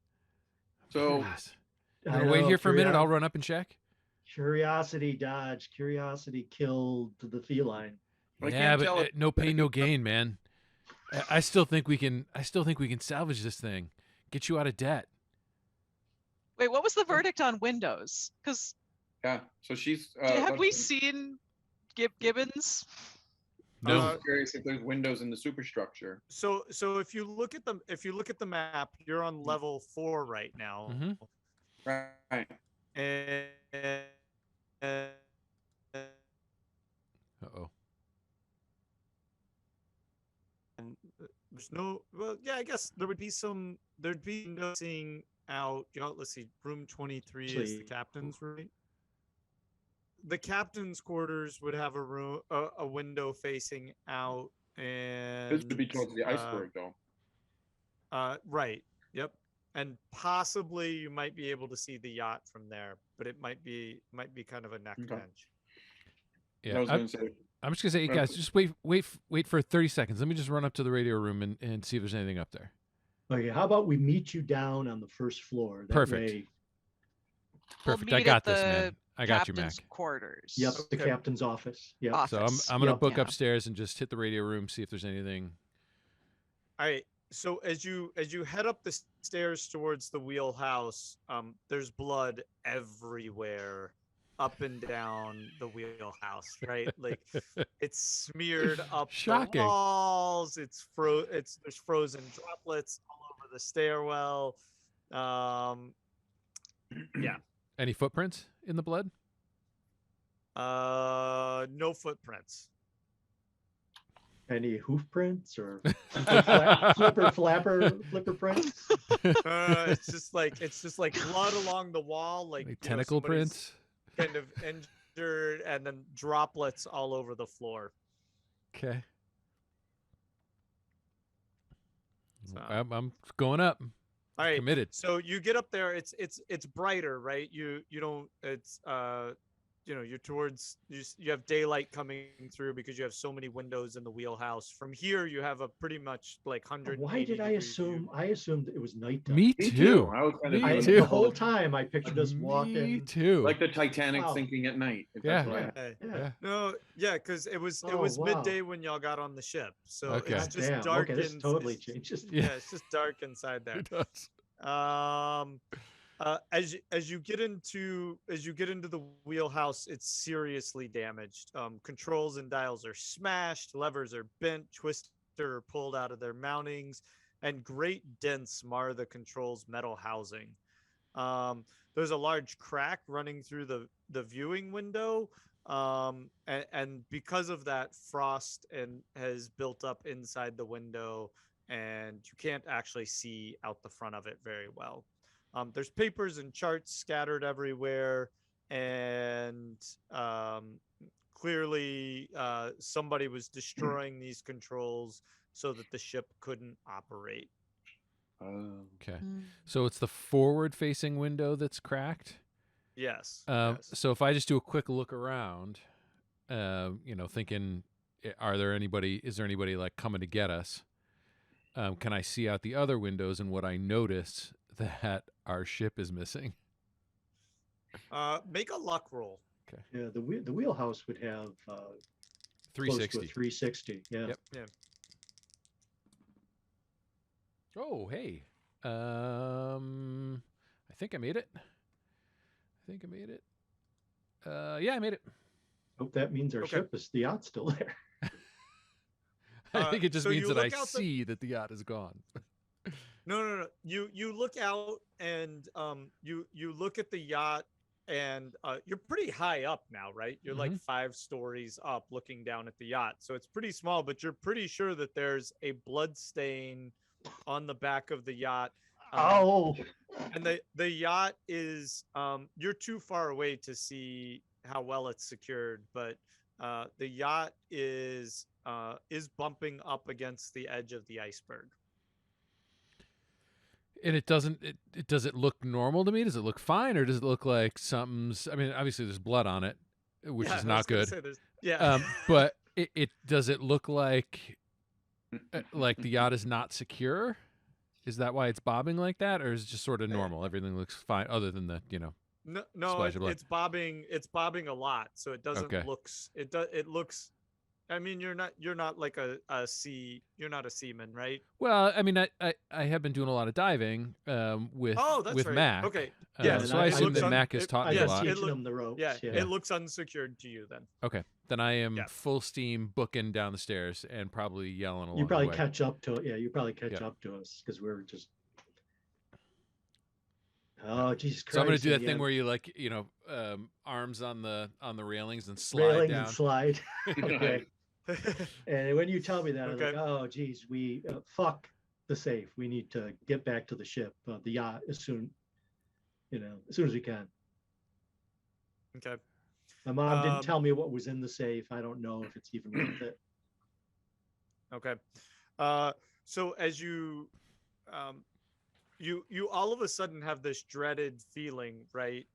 So wait here for a minute. I'll run up and check. Curiosity, Dodge. Curiosity killed the feline. Yeah, but no pain, no gain, man. I still think we can salvage this thing. Get you out of debt. Wait, what was the verdict on Windows? Because so she's. Have we seen Gibbons? No. I'm curious if there's windows in the superstructure. So if you look at the map, you're on level 4 right now. Mm-hmm. Right. Uh-oh. And there's no. Well, yeah, I guess there'd be no seeing out. Let's see. Room 23 is the captain's, right? The captain's quarters would have a window facing out, and this would be towards the iceberg, though. Right. Yep. And possibly you might be able to see the yacht from there, but it might be kind of a neck bench. Yeah, I'm just gonna say, guys, just wait for 30 seconds. Let me just run up to the radio room and see if there's anything up there. Okay, how about we meet you down on the first floor? Perfect. I got this, man. I got you, Mac. Quarters. Yep, the captain's office. Yeah. So I'm gonna book upstairs and just hit the radio room, see if there's anything. All right. So as you head up the stairs towards the wheelhouse, there's blood everywhere. up and down the wheelhouse, right? Like it's smeared up the Shocking. walls. There's frozen droplets all over the stairwell. Yeah. Any footprints in the blood? No footprints. Any hoof prints or flipper prints? It's just like blood along the wall, like Any tentacle somebody's prints? kind of injured, and then droplets all over the floor. Okay. So, I'm going up. all right. Committed. So you get up there. It's brighter, right? You don't. It's you're towards you have daylight coming through because you have so many windows in the wheelhouse. From here, you have a pretty much like 100. Why did I assume? I assumed it was nighttime. Me too. I was kind of Me doing too. The whole time I pictured us walking. Me too. like the Titanic Wow. sinking at night. Yeah. That's what I- Yeah. No, yeah, because it was Oh, wow. midday when y'all got on the ship, so Okay. it's just Damn. dark. Okay, this totally changes. Yeah, it's just dark inside there. It does. As you get into the wheelhouse, it's seriously damaged. Controls and dials are smashed, levers are bent, twisted or pulled out of their mountings, and great dents mar the controls metal housing. There's a large crack running through the viewing window, and because of that, frost has built up inside the window, and you can't actually see out the front of it very well. There's papers and charts scattered everywhere, and clearly somebody was destroying these controls so that the ship couldn't operate. Okay. Mm. So it's the forward-facing window that's cracked. Yes. Yes. Yes. So if I just do a quick look around, thinking, is there anybody like coming to get us? Can I see out the other windows? And what I notice that our ship is missing. Make a luck roll. Yeah, the wheelhouse would have close to a 360. 360. Yeah. Yep. Yeah. Oh, hey. I think I made it. Yeah, I made it. Hope that means our Okay. ship is the yacht's still there. I think it just so means you that I look out the- see that the yacht is gone. No. You look out, and you look at the yacht, and you're pretty high up now, right? You're like 5 stories up, looking down at the yacht. So it's pretty small, but you're pretty sure that there's a blood stain on the back of the yacht. Oh, And the yacht is you're too far away to see how well it's secured, but the yacht is bumping up against the edge of the iceberg. And it doesn't. Does it look normal to me? Does it look fine, or does it look like something's? I mean, obviously there's blood on it, which Yeah, is I not was gonna good. say there's- But it does it look like the yacht is not secure? Is that why it's bobbing like that, or is it just sort of normal? Everything looks fine, other than the No, splash of blood. it's bobbing. It's bobbing a lot, so it doesn't Okay. looks. It looks. I mean, you're not like a sea. You're not a seaman, right? Well, I mean, I have been doing a lot of diving with Oh, that's with right. Mac. Okay. Yeah, so and I I assume looked that on- Mac has it- taught I me a was yes, lot. it teaching look- them the ropes. Yeah, Yeah. it looks unsecured to you then. Okay, then I am Yeah. full steam booking down the stairs and probably yelling along You probably the way. catch up to you probably catch Yeah. up to us because we're just. Oh Jesus Christ! So I'm gonna do that and thing yeah, where you like arms on the railings and slide railings down. and slide. Okay. And when you tell me that, I'm Okay. like, oh geez, we fuck the safe. We need to get back to the ship, the yacht, as soon as we can. Okay. My mom Um, didn't tell me what was in the safe. I don't know if it's even worth it. Okay. So as you you all of a sudden have this dreaded feeling, right?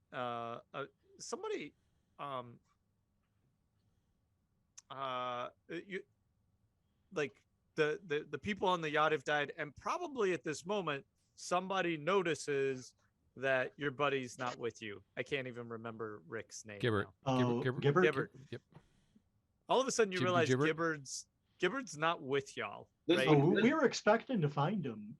Somebody you like the people on the yacht have died, and probably at this moment somebody notices that your buddy's not with you. I can't even remember Rick's name. Gibbert. now. Oh, Gibbert. Gibbert? Yep. All of a sudden you Jibby realize Gibbert? Gibbard's not with y'all. This right? Oh, one- we were expecting to find him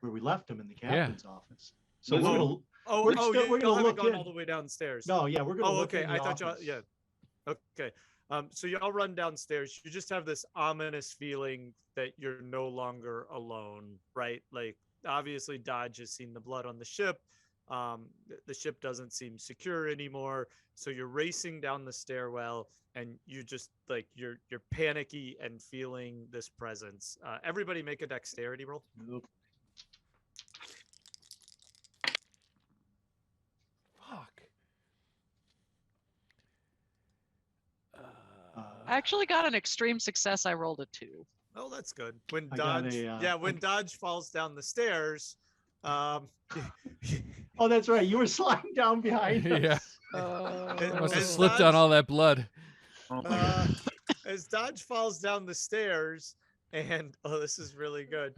where we left him in the Yeah. captain's office. So This we're one- gonna Oh, We're oh, still- you we're gonna haven't look gone in. all the way downstairs. No, yeah, we're gonna Oh, look okay. in the I thought y'all. office. Yeah. Okay. So y'all run downstairs. You just have this ominous feeling that you're no longer alone, right? Like obviously Dodge has seen the blood on the ship. The ship doesn't seem secure anymore. So you're racing down the stairwell, and you just like you're panicky and feeling this presence. Everybody make a dexterity roll. Nope. Fuck. I actually got an extreme success. I rolled a 2. Oh, that's good. When I got Dodge, a, when Dodge falls down the stairs, Oh, that's right. You were sliding down behind us. Yeah. It Must have as slipped Dodge- on all that blood. Oh my God. as Dodge falls down the stairs, and oh, this is really good,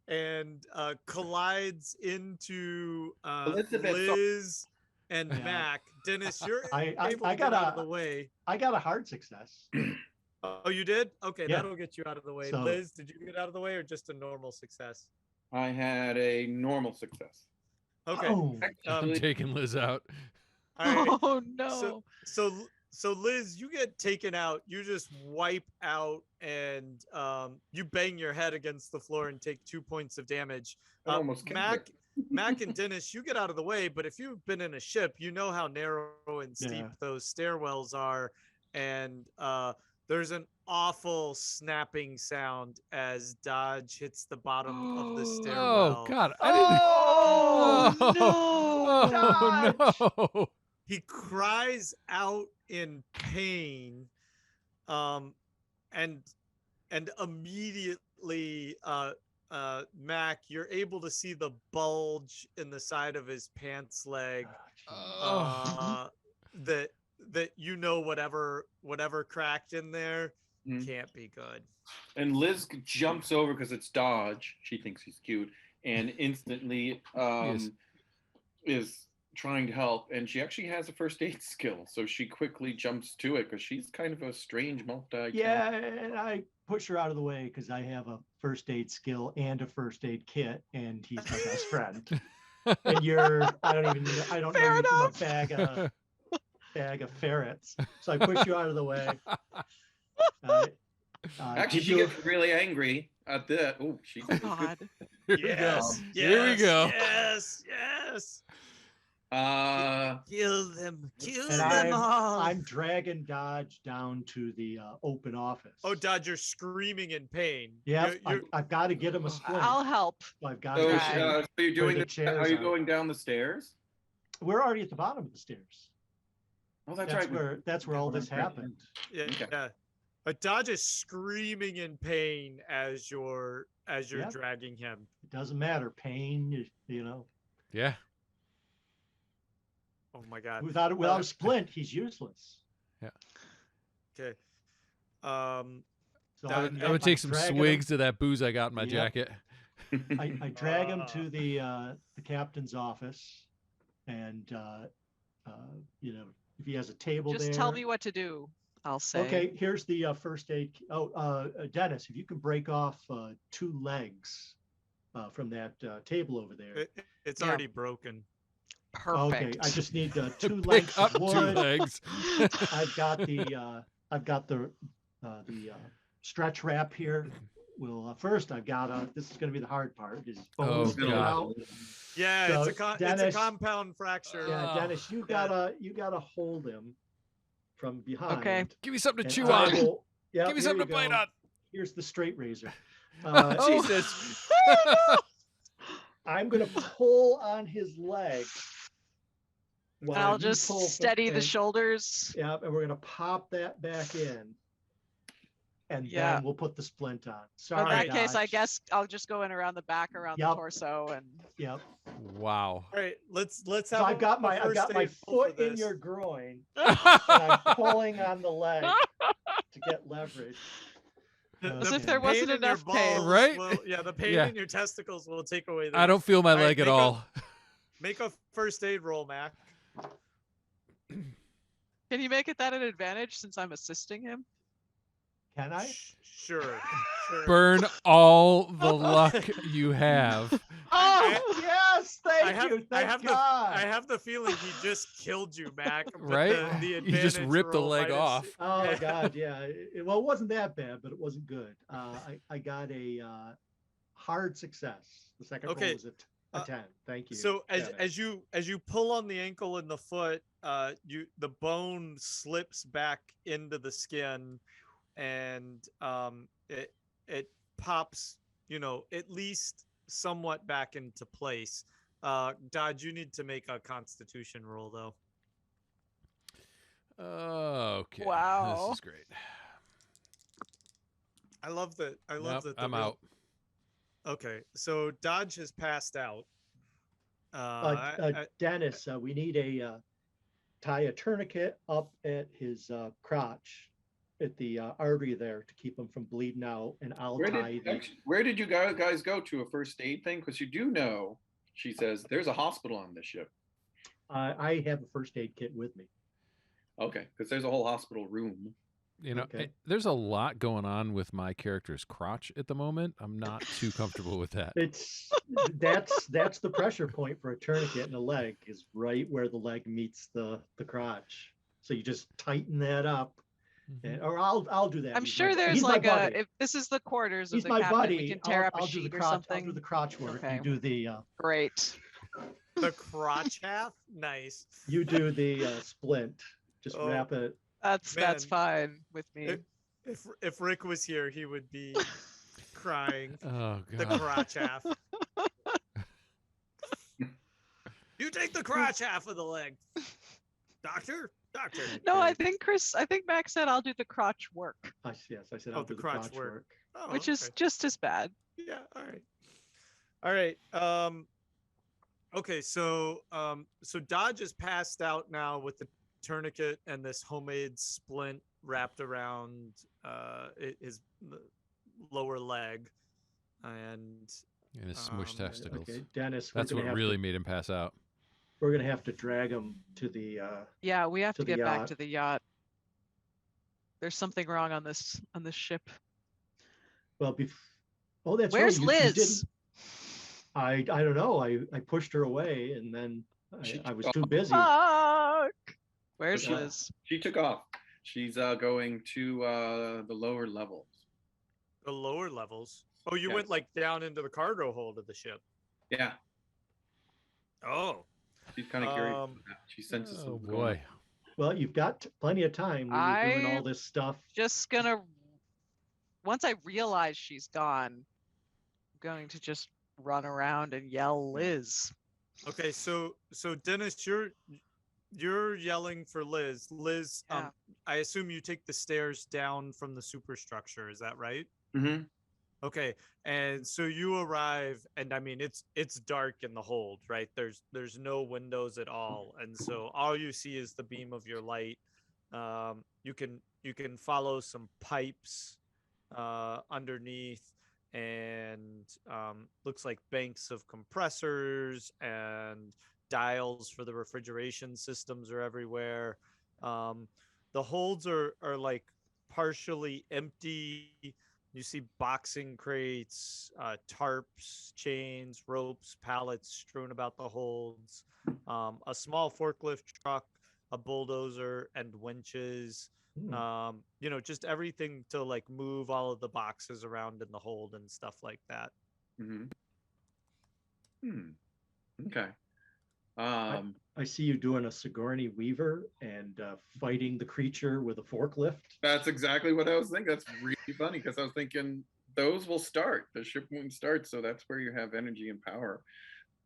and collides into Elizabeth, Liz and Yeah. Mac. Dennis, you're I able I to get got out of a the way. I got a hard success. Oh, you did? Okay, Yeah. that'll get you out of the way. So- Liz, did you get out of the way or just a normal success? I had a normal success. Okay. Oh, I'm Actually, taking Liz out. All right. Oh no. So Liz, you get taken out. You just wipe out, and you bang your head against the floor and take 2 points of damage. that almost killed me. Mac and Dennis, you get out of the way. But if you've been in a ship, you know how narrow and steep Yeah. those stairwells are, and there's an awful snapping sound as Dodge hits the bottom of the stairwell. Oh God! I didn't. Oh, Oh no! He cries out in pain, and immediately Mac, you're able to see the bulge in the side of his pants leg, Oh. that you know whatever cracked in there Mhm. can't be good. And Liz jumps over because it's Dodge. She thinks he's cute, and instantly is trying to help. And she actually has a first aid skill, so she quickly jumps to it because she's kind of a strange multi. yeah, and I push her out of the way because I have a first aid skill and a first aid kit, and he's my best friend. And I don't know you from a bag of ferrets. So I push you out of the way. Actually, did she you- gets really angry at that. Oh, she's Oh God. Here we go. Yes, Here we go. Yes, yes. Uh, Kill them. Kill and them all. I'm dragging Dodge down to the open office. Oh, Dodge, you're screaming in pain. Yeah, You're- I've got to get him a splint. I'll help. So I've got so, to. Okay. so you're doing the the, chairs are you out. going down the stairs? We're already at the bottom of the stairs. Oh, that's That's right. where all this happened. yeah, Okay. yeah. But Dodge is screaming in pain as you're Yep. dragging him. It doesn't matter. Pain, you know. Yeah. Oh my God. Without a splint, he's useless. Okay. So That- I would take some dragging swigs of that booze I got in my Yep. jacket. I drag him to the captain's office, and you know, if he has a table Just there. tell me what to do. I'll say. Okay, here's the first aid. Dennis, if you can break off 2 legs from that table over there. It's Yeah. already broken. Perfect. Okay, I just need 2 Pick lengths up of 2 wood. legs. I've got the stretch wrap here. Well, first I've got this is going to be the hard part. Is Oh, bones going God. out. Yeah, So, it's a Dennis- compound fracture. Yeah, Oh, Dennis, you gotta hold him from behind. Okay. Give me something to and chew I on. will- yeah, Give me here something you to bite go. on. Here's the straight razor. Jesus. I'm gonna pull on his leg. while I'll you just pull from- steady the and- shoulders. Yeah, and we're gonna pop that back in, and Yeah. then we'll put the splint on. In Sorry, that case, I Dodge. guess I'll just go in around the back, around the Yep. torso, and Yep. Wow. All right, let's have. So I've got a my first aid roll for foot in this. your groin, and I'm pulling on the leg to get leverage. As if Okay. there wasn't pain in your enough pain. balls Right? yeah, the pain Yeah. in your testicles will take away. The, I don't feel my All right, leg at make a- all. Make a first aid roll, Mac. Can you make it that an advantage since I'm assisting him? Can I? Sure. Sure. Burn all the luck you have. Oh yes, thank you. Thank God. I have the feeling he just killed you, Mac. But Right? The You just advantage ripped the roll leg might have off. Oh God, yeah. Well, it wasn't that bad, but it wasn't good. I got a hard success. The second roll Okay, was a 10. Thank you. So Dennis. as you pull on the ankle and the foot, the bone slips back into the skin, and it pops, at least somewhat back into place. Dodge, you need to make a Constitution roll though. Okay. Wow. This is great. I love that. Nope, I'm out. Okay, so Dodge has passed out. I- Dennis, we need tie a tourniquet up at his crotch, at the artery there, to keep him from bleeding out, and I'll tie the. Where did you guys go to a first aid thing? Because you do know, she says, there's a hospital on this ship. I have a first aid kit with me. Okay, because there's a whole hospital room. Okay. There's a lot going on with my character's crotch at the moment. I'm not too comfortable with that. That's the pressure point for a tourniquet in the leg, is right where the leg meets the crotch. So you just tighten that up, or I'll do that. I'm sure there's like if this is the quarters of the captain, we can tear up a sheet or something. I'll do the crotch work. Okay. You do the Great. The crotch half, nice. You do the splint. Just wrap it. That's fine with me. If Rick was here, he would be crying. Oh The God. crotch half. You take the crotch half of the leg, doctor. No, I think Max said I'll do the crotch work, Yes, I said I'll do the crotch work. Oh, which is just as bad. Yeah. All right. Okay. So Dodge is passed out now with the tourniquet and this homemade splint wrapped around his lower leg, and his smushed testicles. Okay, Dennis. That's what really made him pass out. We're gonna have to drag him to the. Yeah, we have to get back yacht. to the yacht. There's something wrong on this ship. Well, oh, that's Where's right. You Liz? didn't. I don't know. I pushed her away, and then I was too busy. Fuck. Where's Okay. Liz? She took off. She's going to the lower levels. the lower levels. Oh, you Yes. went like down into the cargo hold of the ship. Yeah, Oh. she's kind of curious. about that. She senses Oh something going on. boy. Well, you've got plenty of time when you're doing I- all this stuff. Just gonna, once I realize she's gone, I'm going to just run around and yell Liz. Okay, so Dennis, you're yelling for Liz. Liz, Yeah. I assume you take the stairs down from the superstructure, is that right? Mm-hmm. Okay, and so you arrive, and I mean it's dark in the hold, right? There's no windows at all, and so all you see is the beam of your light. You can follow some pipes underneath, and looks like banks of compressors and dials for the refrigeration systems are everywhere. The holds are like partially empty. You see boxing crates, tarps, chains, ropes, pallets strewn about the holds, a small forklift truck, a bulldozer, and winches. Just everything to like move all of the boxes around in the hold and stuff like that. Mm-hmm. Okay. I see you doing a Sigourney Weaver and fighting the creature with a forklift. That's exactly what I was thinking. That's really funny because I was thinking those will start. The ship won't start, so that's where you have energy and power.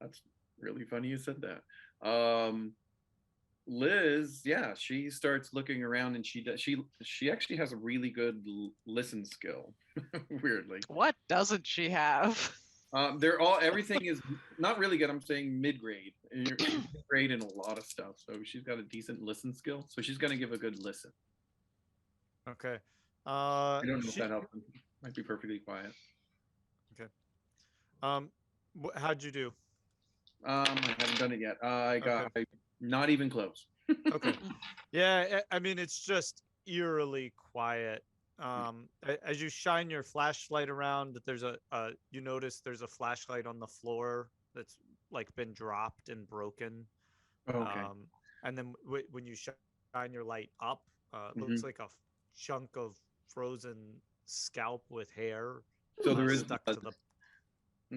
That's really funny you said that. Liz, yeah, she starts looking around and she actually has a really good listen skill. Weirdly, What doesn't she have? everything is not really good. I'm saying mid-grade. And she's mid-grade in a lot of stuff, so she's got a decent listen skill. So she's gonna give a good listen. Okay. I don't know if that helps. Might be perfectly quiet. How'd you do? I haven't done it yet. I got not even close. Okay. Yeah, I mean it's just eerily quiet As you shine your flashlight around, there's you notice there's a flashlight on the floor that's like been dropped and broken. Okay. And then when you shine your light up, it looks Mhm. like a chunk of frozen scalp with hair So there is stuck blood. to the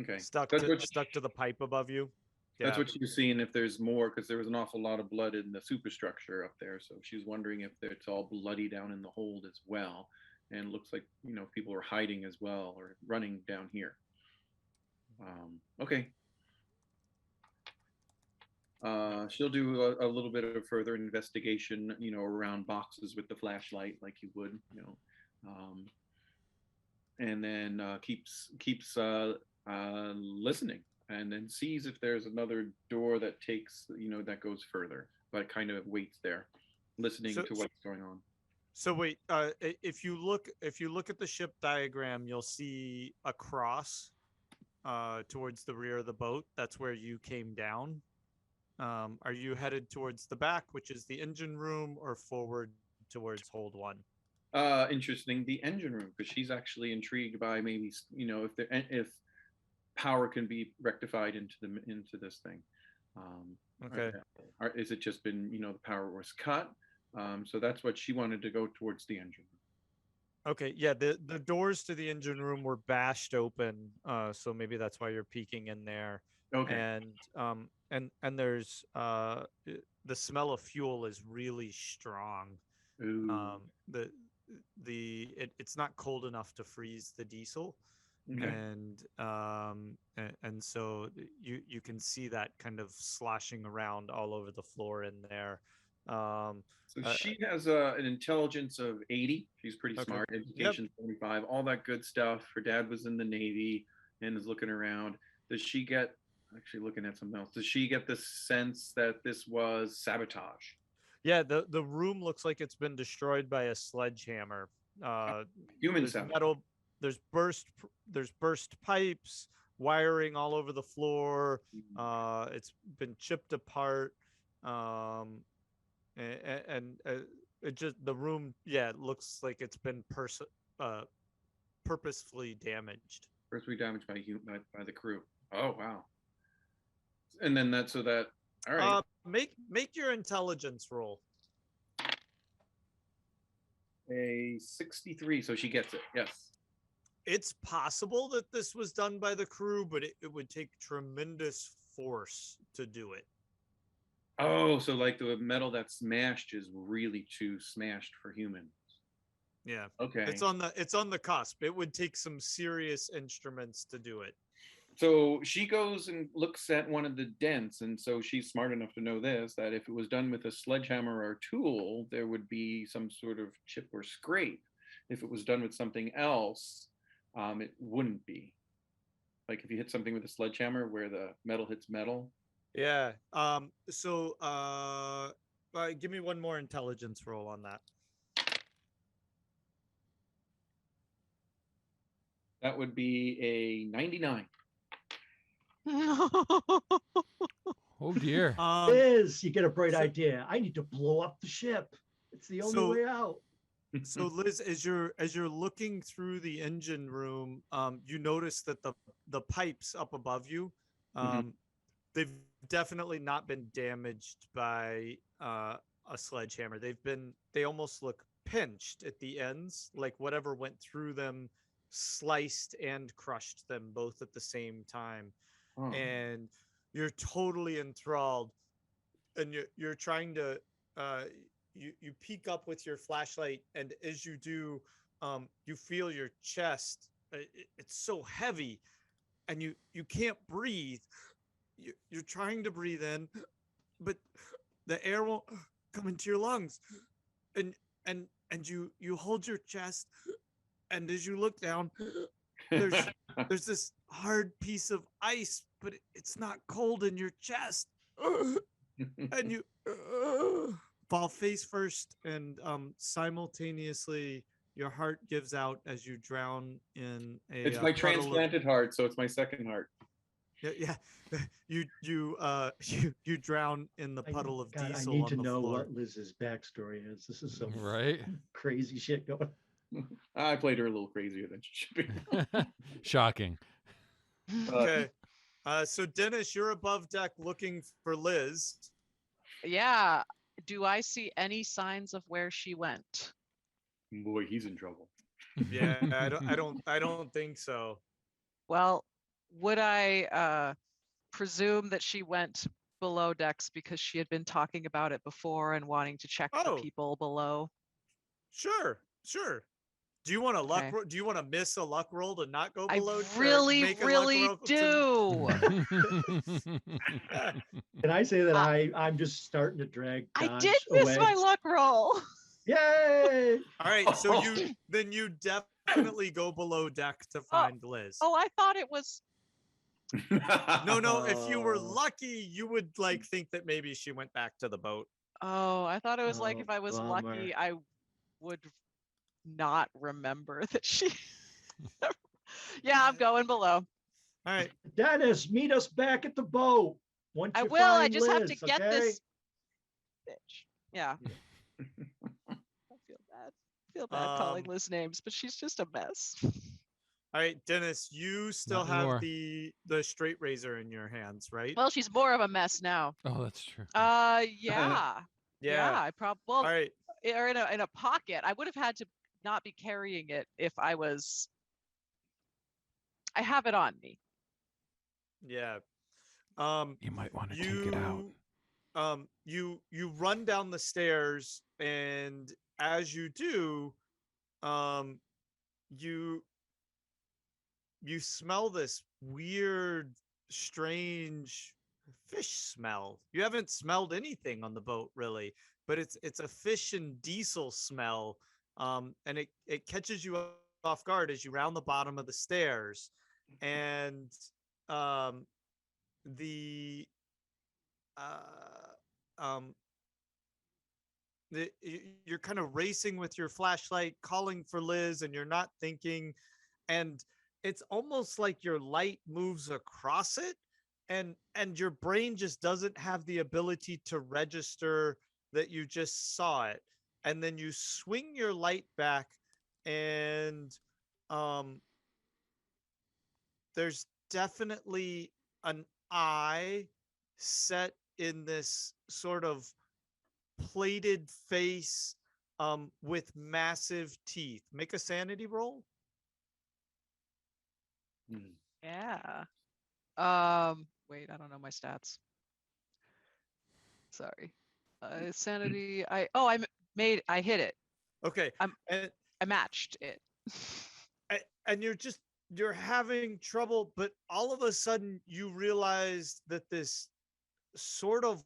Okay. stuck That's to what stuck to the pipe above you. that's Yeah. what she was seeing if there's more, because there was an awful lot of blood in the superstructure up there. So she was wondering if it's all bloody down in the hold as well. And it looks like, people are hiding as well or running down here. Okay. She'll do a little bit of further investigation, around boxes with the flashlight, like you would, and then keeps listening, and then sees if there's another door that takes, that goes further, but kind of waits there, listening So to what's going on. so wait, if you look at the ship diagram, you'll see a cross towards the rear of the boat. That's where you came down. Are you headed towards the back, which is the engine room, or forward towards hold one? Interesting, the engine room, because she's actually intrigued by maybe, if power can be rectified into this thing. Okay. Is it just been, the power was cut? So that's what she wanted to go towards the engine room. Okay, yeah, the doors to the engine room were bashed open, so maybe that's why you're peeking in there. Okay. And there's the smell of fuel is really strong. Ooh. It's not cold enough to freeze the diesel. Okay. And so you can see that kind of sloshing around all over the floor in there. So she has an intelligence of 80. She's pretty Okay. smart. Education 75. All that good stuff. Her dad was in the Navy and is looking around. Does she get, actually looking at something else, does she get the sense that this was sabotage? Yeah, the room looks like it's been destroyed by a sledgehammer. Human There's sabotage. metal. There's burst pipes, wiring all over the floor. It's been chipped apart. And it just, the room, yeah, it looks like it's been purposefully damaged. Purposefully damaged by the crew. Oh wow. And then all right. Make your intelligence roll. A 63, so she gets it. Yes. It's possible that this was done by the crew, but it would take tremendous force to do it. Oh, so like the metal that's smashed is really too smashed for humans. Yeah. Okay. It's on the cusp. It would take some serious instruments to do it. So she goes and looks at one of the dents, and so she's smart enough to know this, that if it was done with a sledgehammer or tool, there would be some sort of chip or scrape. If it was done with something else, it wouldn't be. Like if you hit something with a sledgehammer where the metal hits metal. Yeah. So give me one more intelligence roll on that. That would be a 99. Oh dear. Liz, you get a bright idea. I need to blow up the ship. It's the only way out. So Liz, as you're looking through the engine room, you notice that the pipes up above you, they've definitely not been damaged by a sledgehammer. They almost look pinched at the ends, like whatever went through them sliced and crushed them both at the same time. Oh. And you're totally enthralled, and you're trying to you peek up with your flashlight, and as you do, you feel your chest. It's so heavy, and you can't breathe. You're trying to breathe in, but the air won't come into your lungs, and you hold your chest, and as you look down, there's this hard piece of ice, but it's not cold in your chest, and you fall face first, and simultaneously your heart gives out as you drown in a. It's my transplanted heart, so it's my second heart. Yeah. You drown in the puddle of diesel. I need to know what Liz's backstory is. This is some right crazy shit going. I played her a little crazier than she should be. Shocking. Okay. So Dennis, you're above deck looking for Liz. Yeah. Do I see any signs of where she went? Boy, he's in trouble. Yeah, I don't think so. Well, would I presume that she went below decks because she had been talking about it before and wanting to check for Oh. people below? Sure. Do you want to Okay. do you want to miss a luck roll to not go I below? really, make a luck really roll do. Can I say that I'm just starting to drag I Dodge did miss away? my luck roll. Yay! All right, so you definitely go below deck to find Liz. Oh, I thought it was. No, if you were Oh. lucky, you would like think that maybe she went back to the boat. Oh, I thought it was like Oh, if I was bummer. lucky, I would not remember that she. Yeah, I'm going below. All right. Dennis, meet us back at the boat. Once I you will. I find just have to Liz, get okay? this bitch. Yeah. I feel bad. I feel bad calling Liz names, but she's just a mess. All right, Dennis, you still Not anymore. have the straight razor in your hands, right? Well, she's more of a mess now. Oh, that's true. Yeah. I probably All right. or in a pocket. I would have had to not be carrying it if I was. I have it on me. Yeah. You might want to take it out. You run down the stairs, and as you do, you smell this weird, strange fish smell. You haven't smelled anything on the boat really, but it's a fish and diesel smell. And it catches you off guard as you round the bottom of the stairs, and the you're kind of racing with your flashlight, calling for Liz, and you're not thinking, and it's almost like your light moves across it, and your brain just doesn't have the ability to register that you just saw it, and then you swing your light back, and there's definitely an eye set in this sort of plated face with massive teeth. Make a sanity roll. Yeah. Wait, I don't know my stats. Sorry. Sanity. I hit it. Okay. I matched it. And you're having trouble, but all of a sudden you realize that this sort of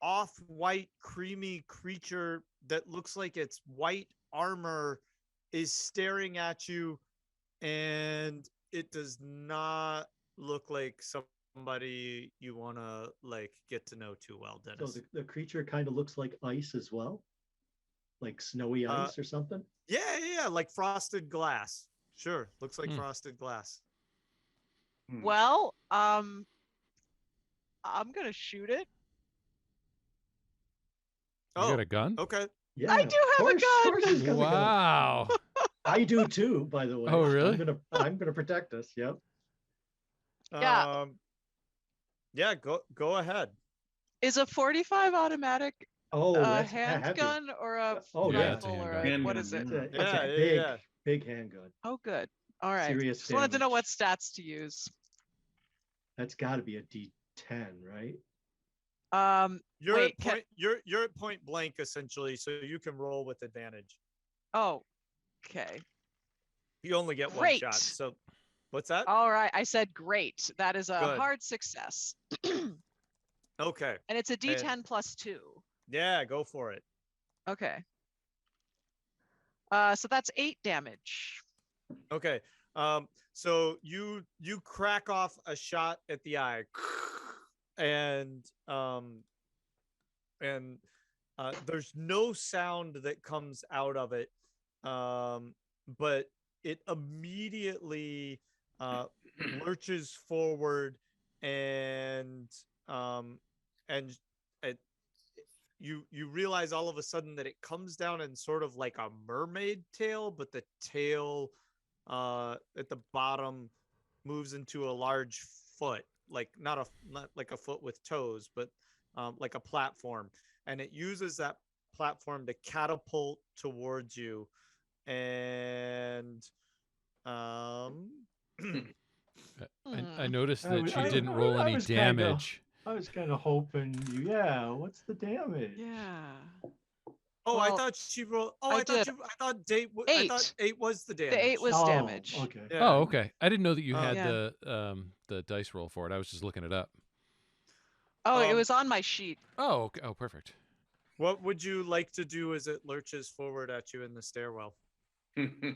off-white creamy creature that looks like it's white armor is staring at you, and it does not look like somebody you want to like get to know too well, Dennis. So the creature kind of looks like ice as well, like snowy ice or something. Yeah, like frosted glass. Sure, looks like frosted glass. Well, I'm gonna shoot it. You got a gun? Okay. Yeah, I do have a gun. Wow. I do too, by the way. Oh, really? I'm gonna protect us. Yep. Yeah. Yeah, go ahead. Is a 45 automatic that's handgun or a yeah, rifle or a, handgun. what is it? It's a big handgun. Oh, good. All right. Serious Just wanted to know damage. what stats to use. That's got to be a D10, right? You're wait, at point, you're at point blank essentially, so you can roll with advantage. Oh, okay. You only get one Great. shot. So what's that? All right. I said great. That is a Good. hard success. Okay. And it's a D10 plus 2. Yeah, go for it. Okay. So that's 8 damage. Okay. So you crack off a shot at the eye, and there's no sound that comes out of it, but it immediately lurches forward, and you realize all of a sudden that it comes down in sort of like a mermaid tail, but the tail at the bottom moves into a large foot, like not like a foot with toes, but like a platform, and it uses that platform to catapult towards you. And I noticed I that was- she I- didn't I- roll I any was kinda- damage. I was kind of hoping you. Yeah, what's the damage? Yeah. oh, I Well, thought she rolled. Oh, I I thought did. I thought 8 was the damage. The 8 was Oh, damage. okay. Yeah. Oh, okay. I didn't know that you had Yeah. the dice roll for it. I was just looking it up. Oh, it Um, was on my sheet. Oh, okay. Oh, perfect. What would you like to do as it lurches forward at you in the stairwell?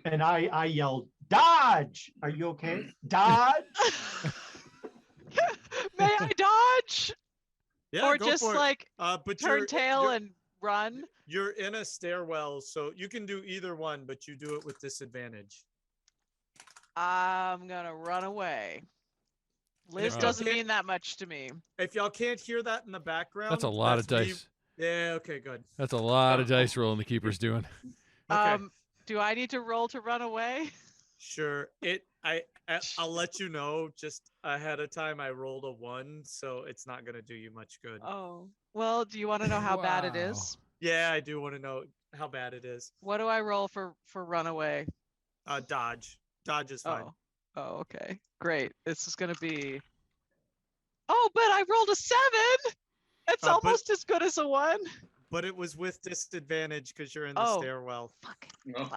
And I yelled, "Dodge! Are you okay? Dodge!" May I dodge? Yeah, Or go just for it. like But turn tail and run? you're in a stairwell, so you can do either one, but you do it with disadvantage. I'm gonna run away. Liz y'all doesn't can't- mean that much to me. If y'all can't hear that in the background, That's a lot of me- dice. Yeah. Okay. Good. That's a lot of dice rolling the keeper's doing. Okay. Do I need to roll to run away? Sure. I'll let you know just ahead of time. I rolled a 1, so it's not gonna do you much good. Oh. Well, do you want to know how bad it Wow. is? Yeah, I do want to know how bad it is. What do I roll for runaway? Dodge. Dodge is fine. Oh. Oh, okay. Great. This is gonna be. Oh, but I rolled a 7. It's But- almost as good as a 1. But it was with disadvantage because you're in the Oh. stairwell. Fuck. No.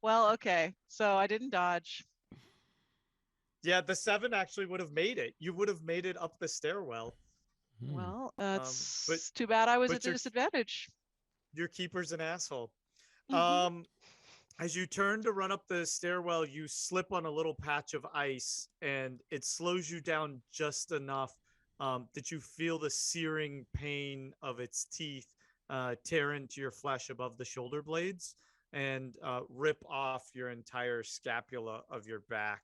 Well, okay. So I didn't dodge. Yeah, the 7 actually would have made it. You would have made it up the stairwell. Hmm. Well, it's but- too bad I was but at you're- disadvantage. Your keeper's an asshole. Mhm. As you turn to run up the stairwell, you slip on a little patch of ice, and it slows you down just enough that you feel the searing pain of its teeth tear into your flesh above the shoulder blades and rip off your entire scapula of your back.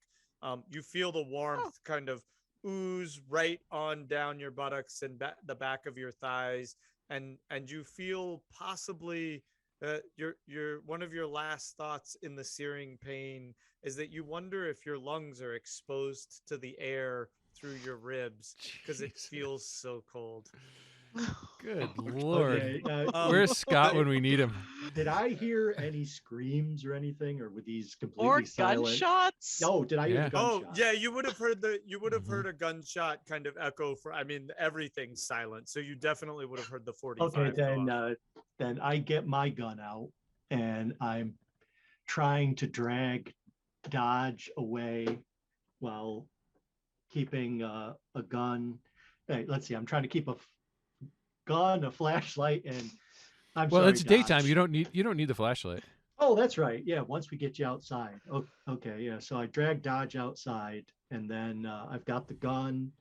You feel the warmth kind of ooze right on down your buttocks and the back of your thighs, and you feel possibly your one of your last thoughts in the searing pain is that you wonder if your lungs are exposed to the air through your ribs because it Jesus. feels so cold. Good lord. Okay, Where's Scott when we need him? did I hear any screams or anything, or were these completely Or silent? gunshots. No, did I hear Yeah. the gunshot? Oh yeah, you would have heard a gunshot kind of echo for. I mean, everything's silent, so you definitely would have heard the 45. Okay, go off. then I get my gun out and I'm trying to drag Dodge away while keeping a gun. Hey, let's see. I'm trying to keep a gun, a flashlight, and I'm Well, sorry, it's daytime. Dodge. You don't need the flashlight. Oh, that's right. Yeah, once we get you outside. Oh, okay, yeah. So I drag Dodge outside, and then I've got the gun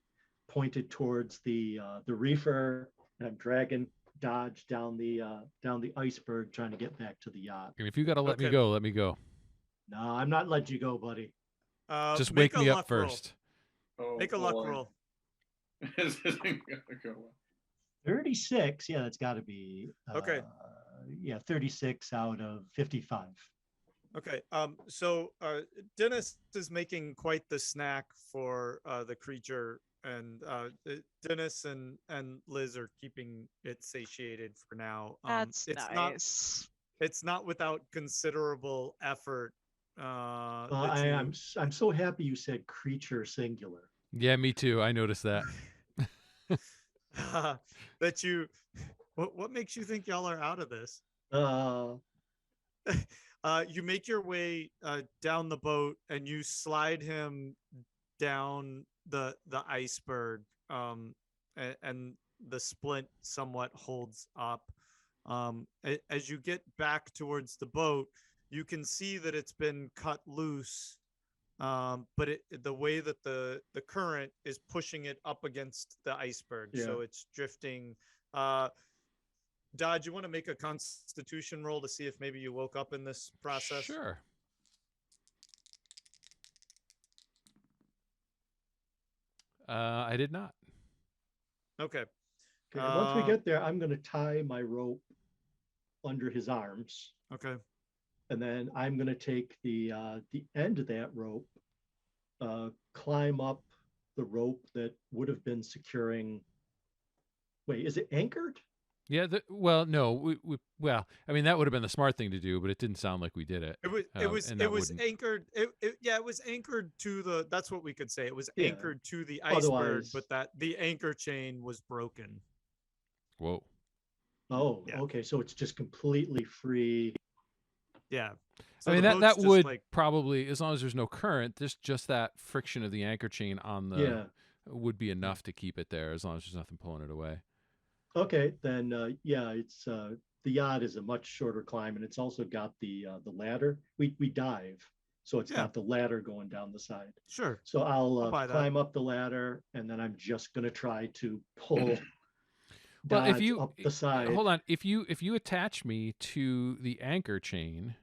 pointed towards the reefer, and I'm dragging Dodge down the iceberg, trying to get back to the yacht. And if you gotta let me Okay. go, let me go. No, I'm not letting you go, buddy. Just Make wake a me up luck roll. first. Oh, Make a luck boy. roll. This isn't gonna go well. 36. Yeah, that's got to be. Okay. Yeah, 36 out of 55. Okay. So Dennis is making quite the snack for the creature, and Dennis and Liz are keeping it satiated for now. That's it's nice. It's not without considerable effort. Well, that you- I'm so happy you said creature singular. Yeah, me too. I noticed that. that you. What makes you think y'all are out of this? You make your way down the boat and you slide him down the iceberg, and the splint somewhat holds up. As you get back towards the boat, you can see that it's been cut loose, but the way that the current is pushing it up against the iceberg, so Yeah. it's drifting. Dodge, you want to make a constitution roll to see if maybe you woke up in this process? Sure. I did not. Okay. Okay, once we get there, I'm going to tie my rope under his arms, Okay. and then I'm going to take the end of that rope, climb up the rope that would have been securing. Wait, is it anchored? Yeah. Well, no. Well, I mean, that would have been the smart thing to do, but it didn't sound like we did it. It was wouldn't- anchored. It was anchored to the. That's what we could say. It was Yeah. anchored to the iceberg, Otherwise- but that the anchor chain was broken. Whoa. Oh, Yeah. okay. So it's just completely free. Yeah. I mean, the that boat's just would like, probably, as long as there's no current, just that friction of the anchor chain on the Yeah. would be enough to keep it there, as long as there's nothing pulling it away. Okay, then yeah, it's the yacht is a much shorter climb, and it's also got the ladder. We dive, so it's Yeah. got the ladder going down the side. sure. So I'll buy that. climb up the ladder, and then I'm just gonna try to pull Well, if Dodge you up the side. hold on, if you attach me to the anchor chain,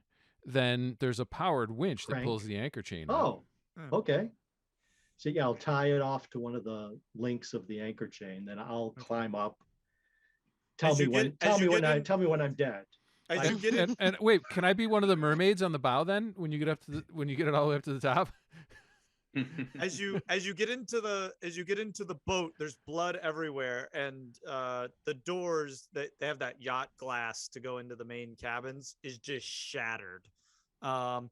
then there's a powered winch that Crank. pulls the anchor chain. up. Oh, Yeah. okay. So yeah, I'll tie it off to one of the links of the anchor chain. Then I'll climb up. Tell As me you when. get- Tell as me you when get I. in- Tell me when I'm dead. As you And, get in, and wait, can I be one of the mermaids on the bow then? When you get up to when you get it all the way up to the top? as you get into the boat, there's blood everywhere, and the doors that they have, that yacht glass to go into the main cabins, is just shattered. And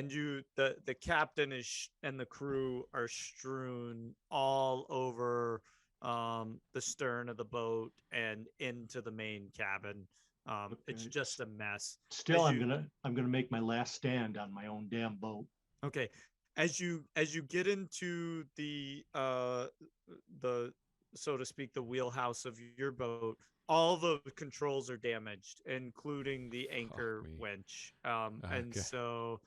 the captain and the crew are strewn all over the stern of the boat and into the main cabin. It's Okay. just a mess. Still, As I'm gonna make my last stand on my own damn boat. Okay, as you get into the so to speak, the wheelhouse of your boat, all the controls are damaged, including the anchor me. winch. And Okay. so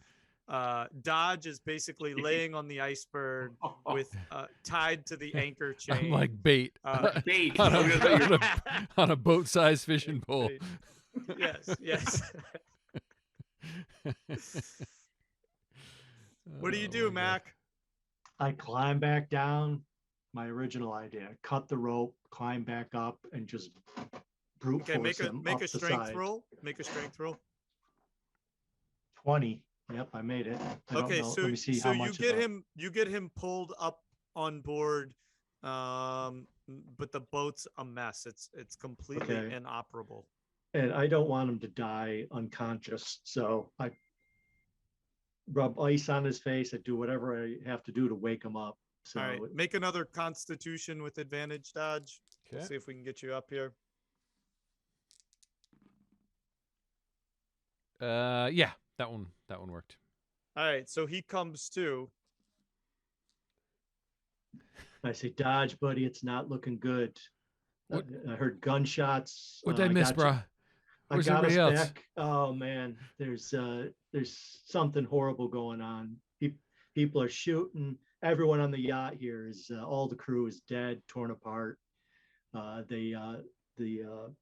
Dodge is basically laying on the iceberg with tied to the anchor chain. I'm like bait Bait. on, I was gonna say you're- on a boat-sized fishing pole. Bait. Yes. What do you Oh do, my God. Mac? I climb back down. My original idea: cut the rope, climb back up, and just brute Okay, make force a him make up a the strength side. roll. Make a strength roll. 20. Yep, I made it. I don't Okay, know. so Let me see how you much. get him pulled up on board, but the boat's a mess. It's completely Okay. inoperable. And I don't want him to die unconscious, so I rub ice on his face. I do whatever I have to do to wake him up. So All right, make another Constitution with advantage, Dodge. We'll Okay. see if we can get you up here. Yeah, that one worked. All right, so he comes to. I say, Dodge, buddy, it's not looking good. What- I heard gunshots. What did I miss, got you- bro? Where's I got us everybody else? back. Oh man, there's something horrible going on. People are shooting. Everyone on the yacht here is all the crew is dead, torn apart. The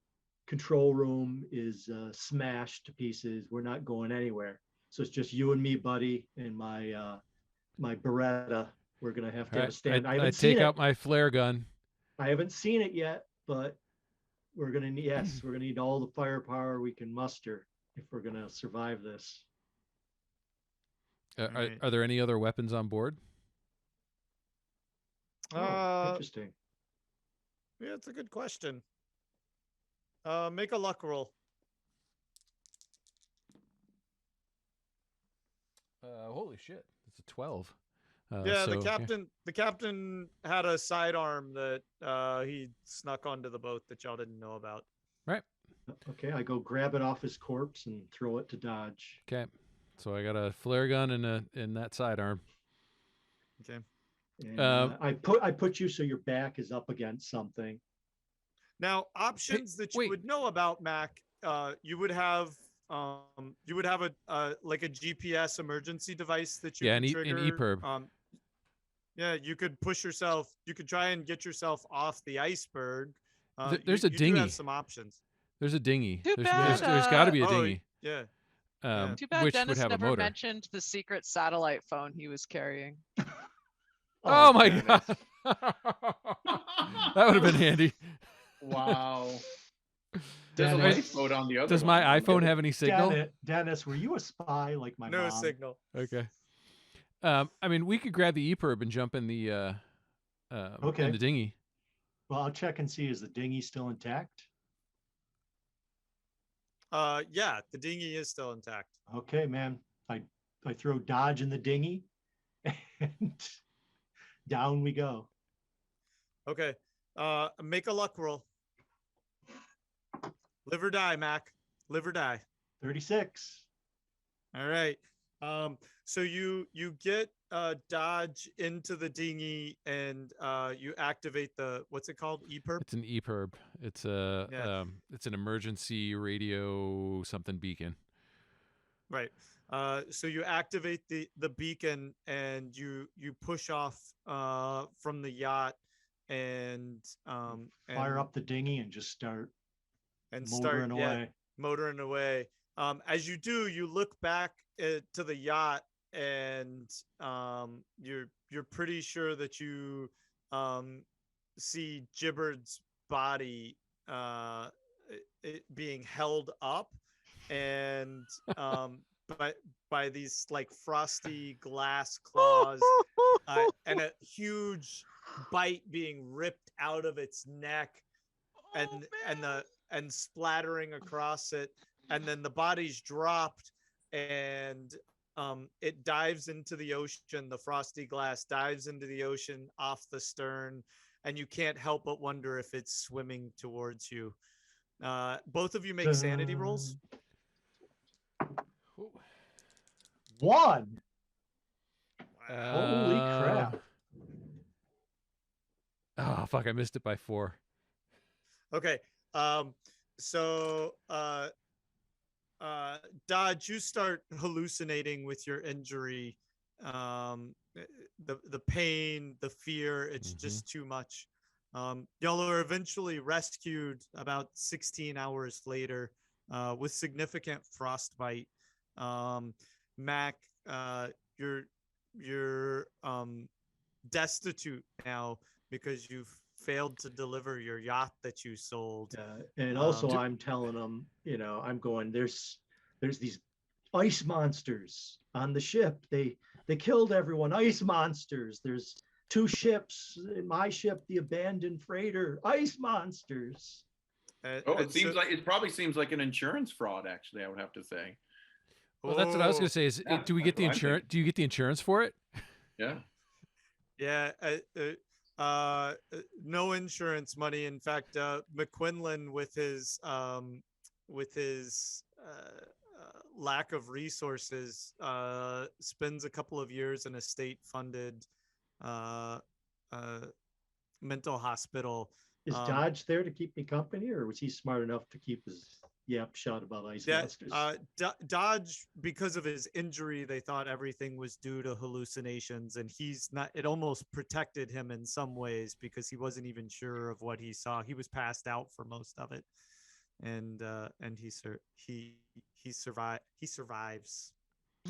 control room is smashed to pieces. We're not going anywhere. So it's just you and me, buddy, and my Beretta. We're gonna have to All have a right, stand. I I haven't seen take it. out my flare gun. I haven't seen it yet, but we're gonna need we're gonna need all the firepower we can muster if we're gonna survive this. Are, Alright. are there any other weapons on board? Interesting. Yeah, it's a good question. Make a luck roll. Holy shit! It's a 12. Yeah, so, the captain had a sidearm that he snuck onto the boat that y'all didn't know about. Okay, I go grab it off his corpse and throw it to Dodge. Okay, so I got a flare gun and that sidearm. Okay. And Um, I put you so your back is up against something. Now, options that you wait. would know about, Mac, you would have a like a GPS emergency device that you Yeah, could an trigger. EPIRB. Yeah, you could push yourself. You could try and get yourself off the iceberg. There's a you do dinghy. have some options. There's a dinghy. Too There's bad, got to be a Oh, dinghy, yeah. Too bad which Dennis would have a never motor. mentioned the secret satellite phone he was carrying. Oh my Dennis. god, that would have been handy. Wow. There's a Dennis, lifeboat on the other Does one. my iPhone have any signal? Dennis, were you a spy like my No mom? signal. Okay. I mean, we could grab the EPIRB and jump in the in Okay. the dinghy. Well, I'll check and see, is the dinghy still intact? Yeah, the dinghy is still intact. Okay, man. I throw Dodge in the dinghy and down we go. Okay. Make a luck roll. Live or die, Mac. Live or die. 36. All right. So you get Dodge into the dinghy and you activate the what's it called? EPIRB? It's an EPIRB. It's a it's an emergency radio something beacon. Right. So you activate the beacon and you push off from the yacht and Fire up the dinghy and just start motoring away. As you do, you look back to the yacht and you're pretty sure that you see Gibbard's body being held up and by these like frosty glass claws and a huge bite being ripped out of its neck and splattering across it, and then the body's dropped and it dives into the ocean. The frosty glass dives into the ocean off the stern, and you can't help but wonder if it's swimming towards you. Both of you make sanity rolls. 1. Wow. Holy crap. Oh fuck! I missed it by 4. Okay. So Dodge, you start hallucinating with your injury. The pain, the fear, it's just too much. Y'all are eventually rescued about 16 hours later with significant frostbite. Mac, you're destitute now because you've failed to deliver your yacht that you sold. And also I'm telling them, I'm going, there's these ice monsters on the ship. They killed everyone. Ice monsters. There's 2 ships. In my ship, the abandoned freighter. Ice monsters. It probably seems like an insurance fraud, actually, I would have to say. Well, that's what I was going to say. Do we get the insurance? Do you get the insurance for it? Yeah. Yeah. No insurance money. In fact, McQuinlan, with his lack of resources, spends a couple of years in a state-funded mental hospital. Is Dodge there to keep me company, or was he smart enough to keep his yap shut about ice monsters? Dodge, because of his injury, they thought everything was due to hallucinations, and he's not. It almost protected him in some ways because he wasn't even sure of what he saw. He was passed out for most of it, and he survives.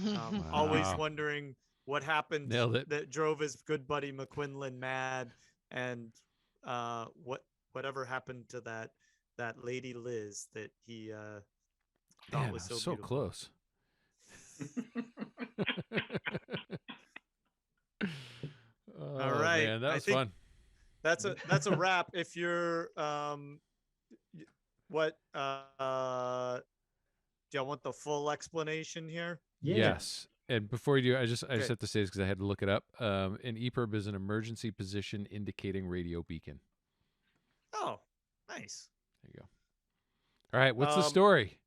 Wow. Always wondering what happened that drove his good buddy McQuinlan mad, and whatever happened to that lady Liz that he thought was so beautiful. Close. All right, man, that was fun. That's a wrap. If you're what do you want the full explanation here? Yeah. Yes. And before you do, I just have to say this because I had to look it up. An EPIRB is an emergency position indicating radio beacon. Oh, nice. There you go. All right, what's the story?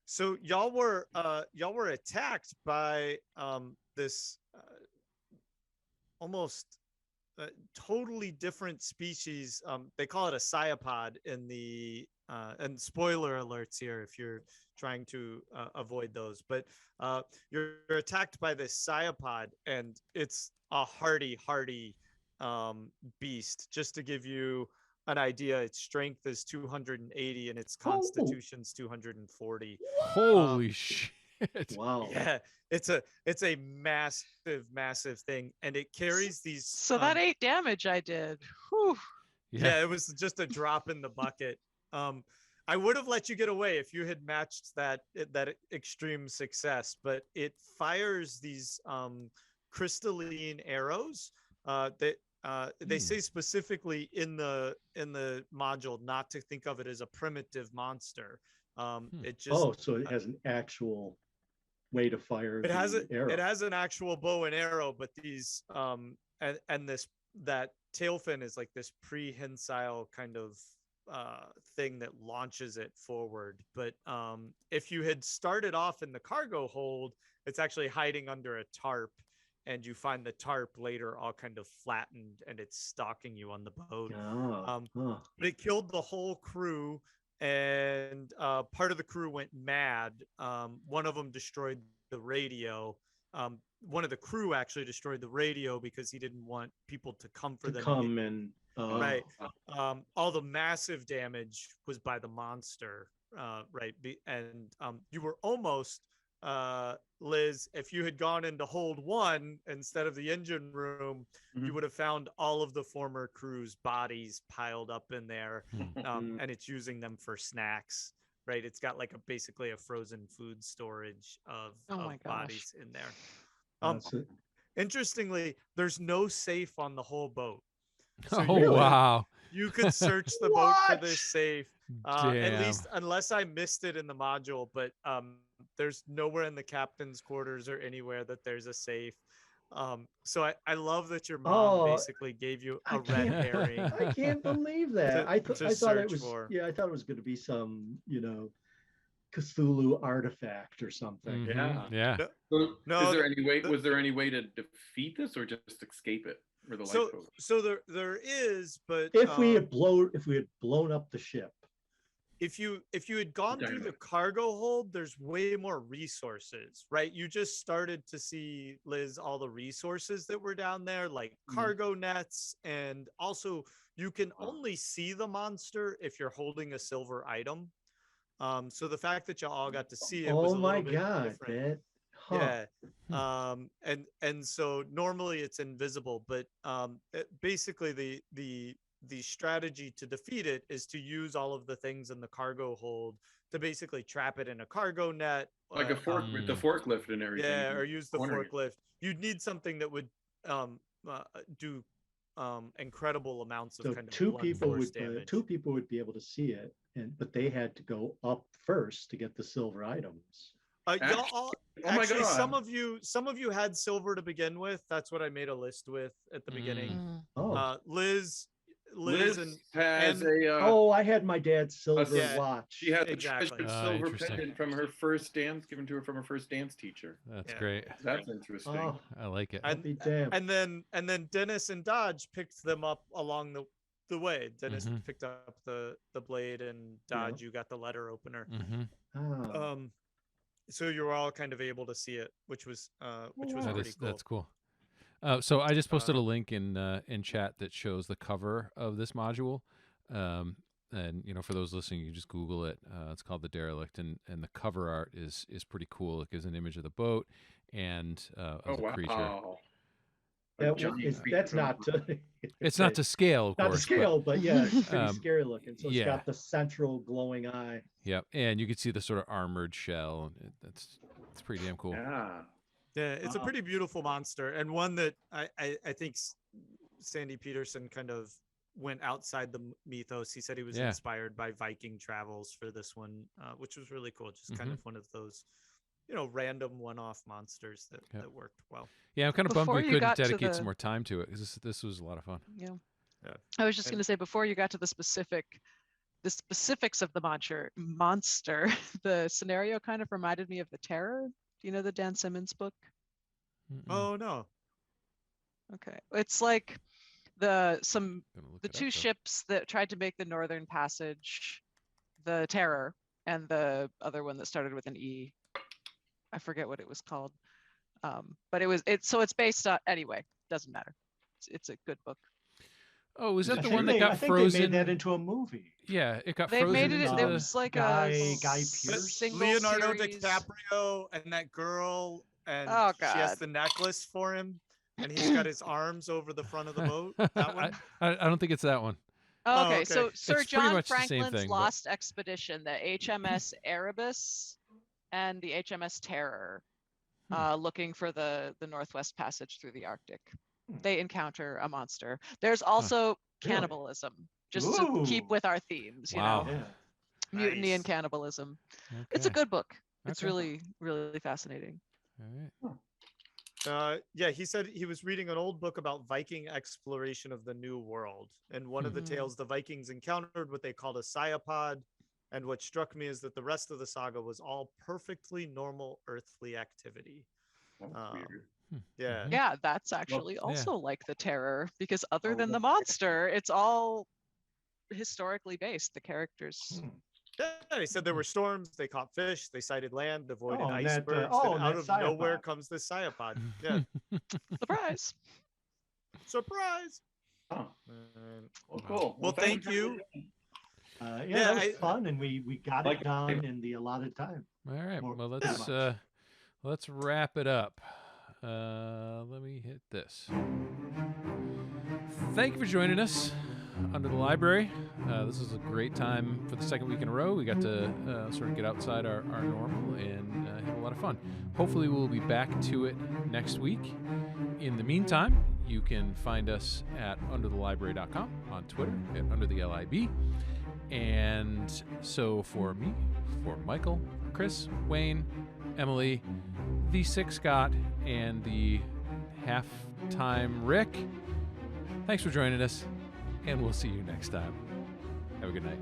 So y'all were attacked by this almost totally different species. They call it a cyapod in the and spoiler alerts here if you're trying to avoid those, but you're attacked by this cyapod, and it's a hardy beast. Just to give you an idea, its strength is 280 and its constitution's 240. Holy shit. Wow. Yeah, it's a massive thing, and it carries these So that 8 damage I did. Whew. Yeah, it was just a drop in the bucket. I would have let you get away if you had matched that extreme success, but it fires these crystalline arrows that they say specifically in the module not to think of it as a primitive monster. It just so it has an actual way to fire it has the arrow. It has an actual bow and arrow, but these and this that tail fin is like this prehensile kind of thing that launches it forward. But if you had started off in the cargo hold, it's actually hiding under a tarp, and you find the tarp later all kind of flattened and it's stalking you on the boat. But it killed the whole crew, and part of the crew went mad. One of them destroyed the radio. One of the crew actually destroyed the radio because he didn't want people to come for them. Right. All the massive damage was by the monster. Right. And you were almost, Liz, if you had gone into hold 1 instead of the engine room, you would have found all of the former crew's bodies piled up in there. And it's using them for snacks. Right. It's got like basically a frozen food storage of bodies in there. Interestingly, there's no safe on the whole boat. So wow. You could search the boat for this safe. At least unless I missed it in the module, but there's nowhere in the captain's quarters or anywhere that there's a safe. So I love that your mom basically gave you a red herring. I can't believe that. I thought it was I thought it was going to be some, Cthulhu artifact or something. Yeah. No, is there any way? Was there any way to defeat this or just escape it? Or the so there is, but if we had blown up the ship, if you had gone through the cargo hold, there's way more resources, right? You just started to see, Liz, all the resources that were down there, like cargo nets, and also you can only see the monster if you're holding a silver item. So the fact that you all got to see it was a little bit different. Yeah. And so normally it's invisible, but basically the strategy to defeat it is to use all of the things in the cargo hold to basically trap it in a cargo net, like a fork with the forklift and everything. Yeah, or use the forklift. You'd need something that would do incredible amounts of kind of two people would be able to see it, but they had to go up first to get the silver items. Actually, some of you had silver to begin with. That's what I made a list with at the beginning. Liz has I had my dad's silver watch. She had the treasured silver pendant from her first dance, given to her from her first dance teacher. That's great. That's interesting. I like it. And then Dennis and Dodge picked them up along the way. Dennis picked up the blade, and Dodge, you got the letter opener. So you were all kind of able to see it, which was pretty cool. That's cool. So I just posted a link in chat that shows the cover of this module, and for those listening, you just Google it. It's called the Derelict, and the cover art is pretty cool. It gives an image of the boat and of the creature. That's not to, it's not to scale, of course. Not to scale, but yeah, it's pretty scary looking. So it's got the central glowing eye. Yeah, and you can see the sort of armored shell. It's pretty damn cool. Yeah, it's a pretty beautiful monster, and one that I think Sandy Peterson kind of went outside the mythos. He said he was inspired by Viking travels for this one, which was really cool. Just kind of one of those, random one-off monsters that worked well. Yeah, I'm kind of bummed we couldn't dedicate some more time to it, because this was a lot of fun. Yeah. I was just going to say, before you got to the specifics of the monster, the scenario kind of reminded me of The Terror. Do you know the Dan Simmons book? Oh no. Okay, it's like the two ships that tried to make the Northern Passage, the Terror, and the other one that started with an E. I forget what it was called. But it's based on, anyway, doesn't matter. It's a good book. Oh, is that the one that got frozen? They made that into a movie. Yeah, it got frozen. They made it. There was like Guy Pearce, Leonardo DiCaprio, and that girl, and she has the necklace for him, and he's got his arms over the front of the boat. That one? I don't think it's that one. Oh, Oh, okay, okay. so Sir It's pretty John much the same Franklin's thing, but- lost expedition, the HMS Erebus and the HMS Terror, looking for the Northwest Passage through the Arctic. They encounter a monster. There's also Really? cannibalism, just to keep Ooh. with our themes, you Wow. know, Yeah. mutiny and Nice. cannibalism. It's a Okay. good book. It's Okay. really, really fascinating. All right. Yeah, he said he was reading an old book about Viking exploration of the New World. And one of the Mhm. tales, the Vikings encountered what they called a cyapod. And what struck me is that the rest of the saga was all perfectly normal earthly activity. That's Um, weird. Yeah. Mhm. Yeah, that's actually also yeah. like the Terror, because other Oh, than the wow. monster, it's all historically based. The characters. Hmm. Yeah, he said there were storms, they caught fish, they sighted land, avoided Oh, and that, icebergs. oh, then and out that of nowhere cyapod. comes this cyapod. Yeah. Surprise. Surprise. Oh, And- well, cool. Well, thank you. Yeah, Yeah, that was I- fun, and we got Like- it done in the allotted time. All right. More- Well, that let's wrap it up. Let me hit this. Thank you for joining us under the library. This is a great time for the second week in a row. We got to sort of get outside our normal and have a lot of fun. Hopefully, we'll be back to it next week. In the meantime, you can find us at underthelibrary.com, on Twitter at underthelib. And so for me, for Michael, Chris, Wayne, Emily, the Sick Scott, and the halftime Rick, thanks for joining us, and we'll see you next time. Have a good night.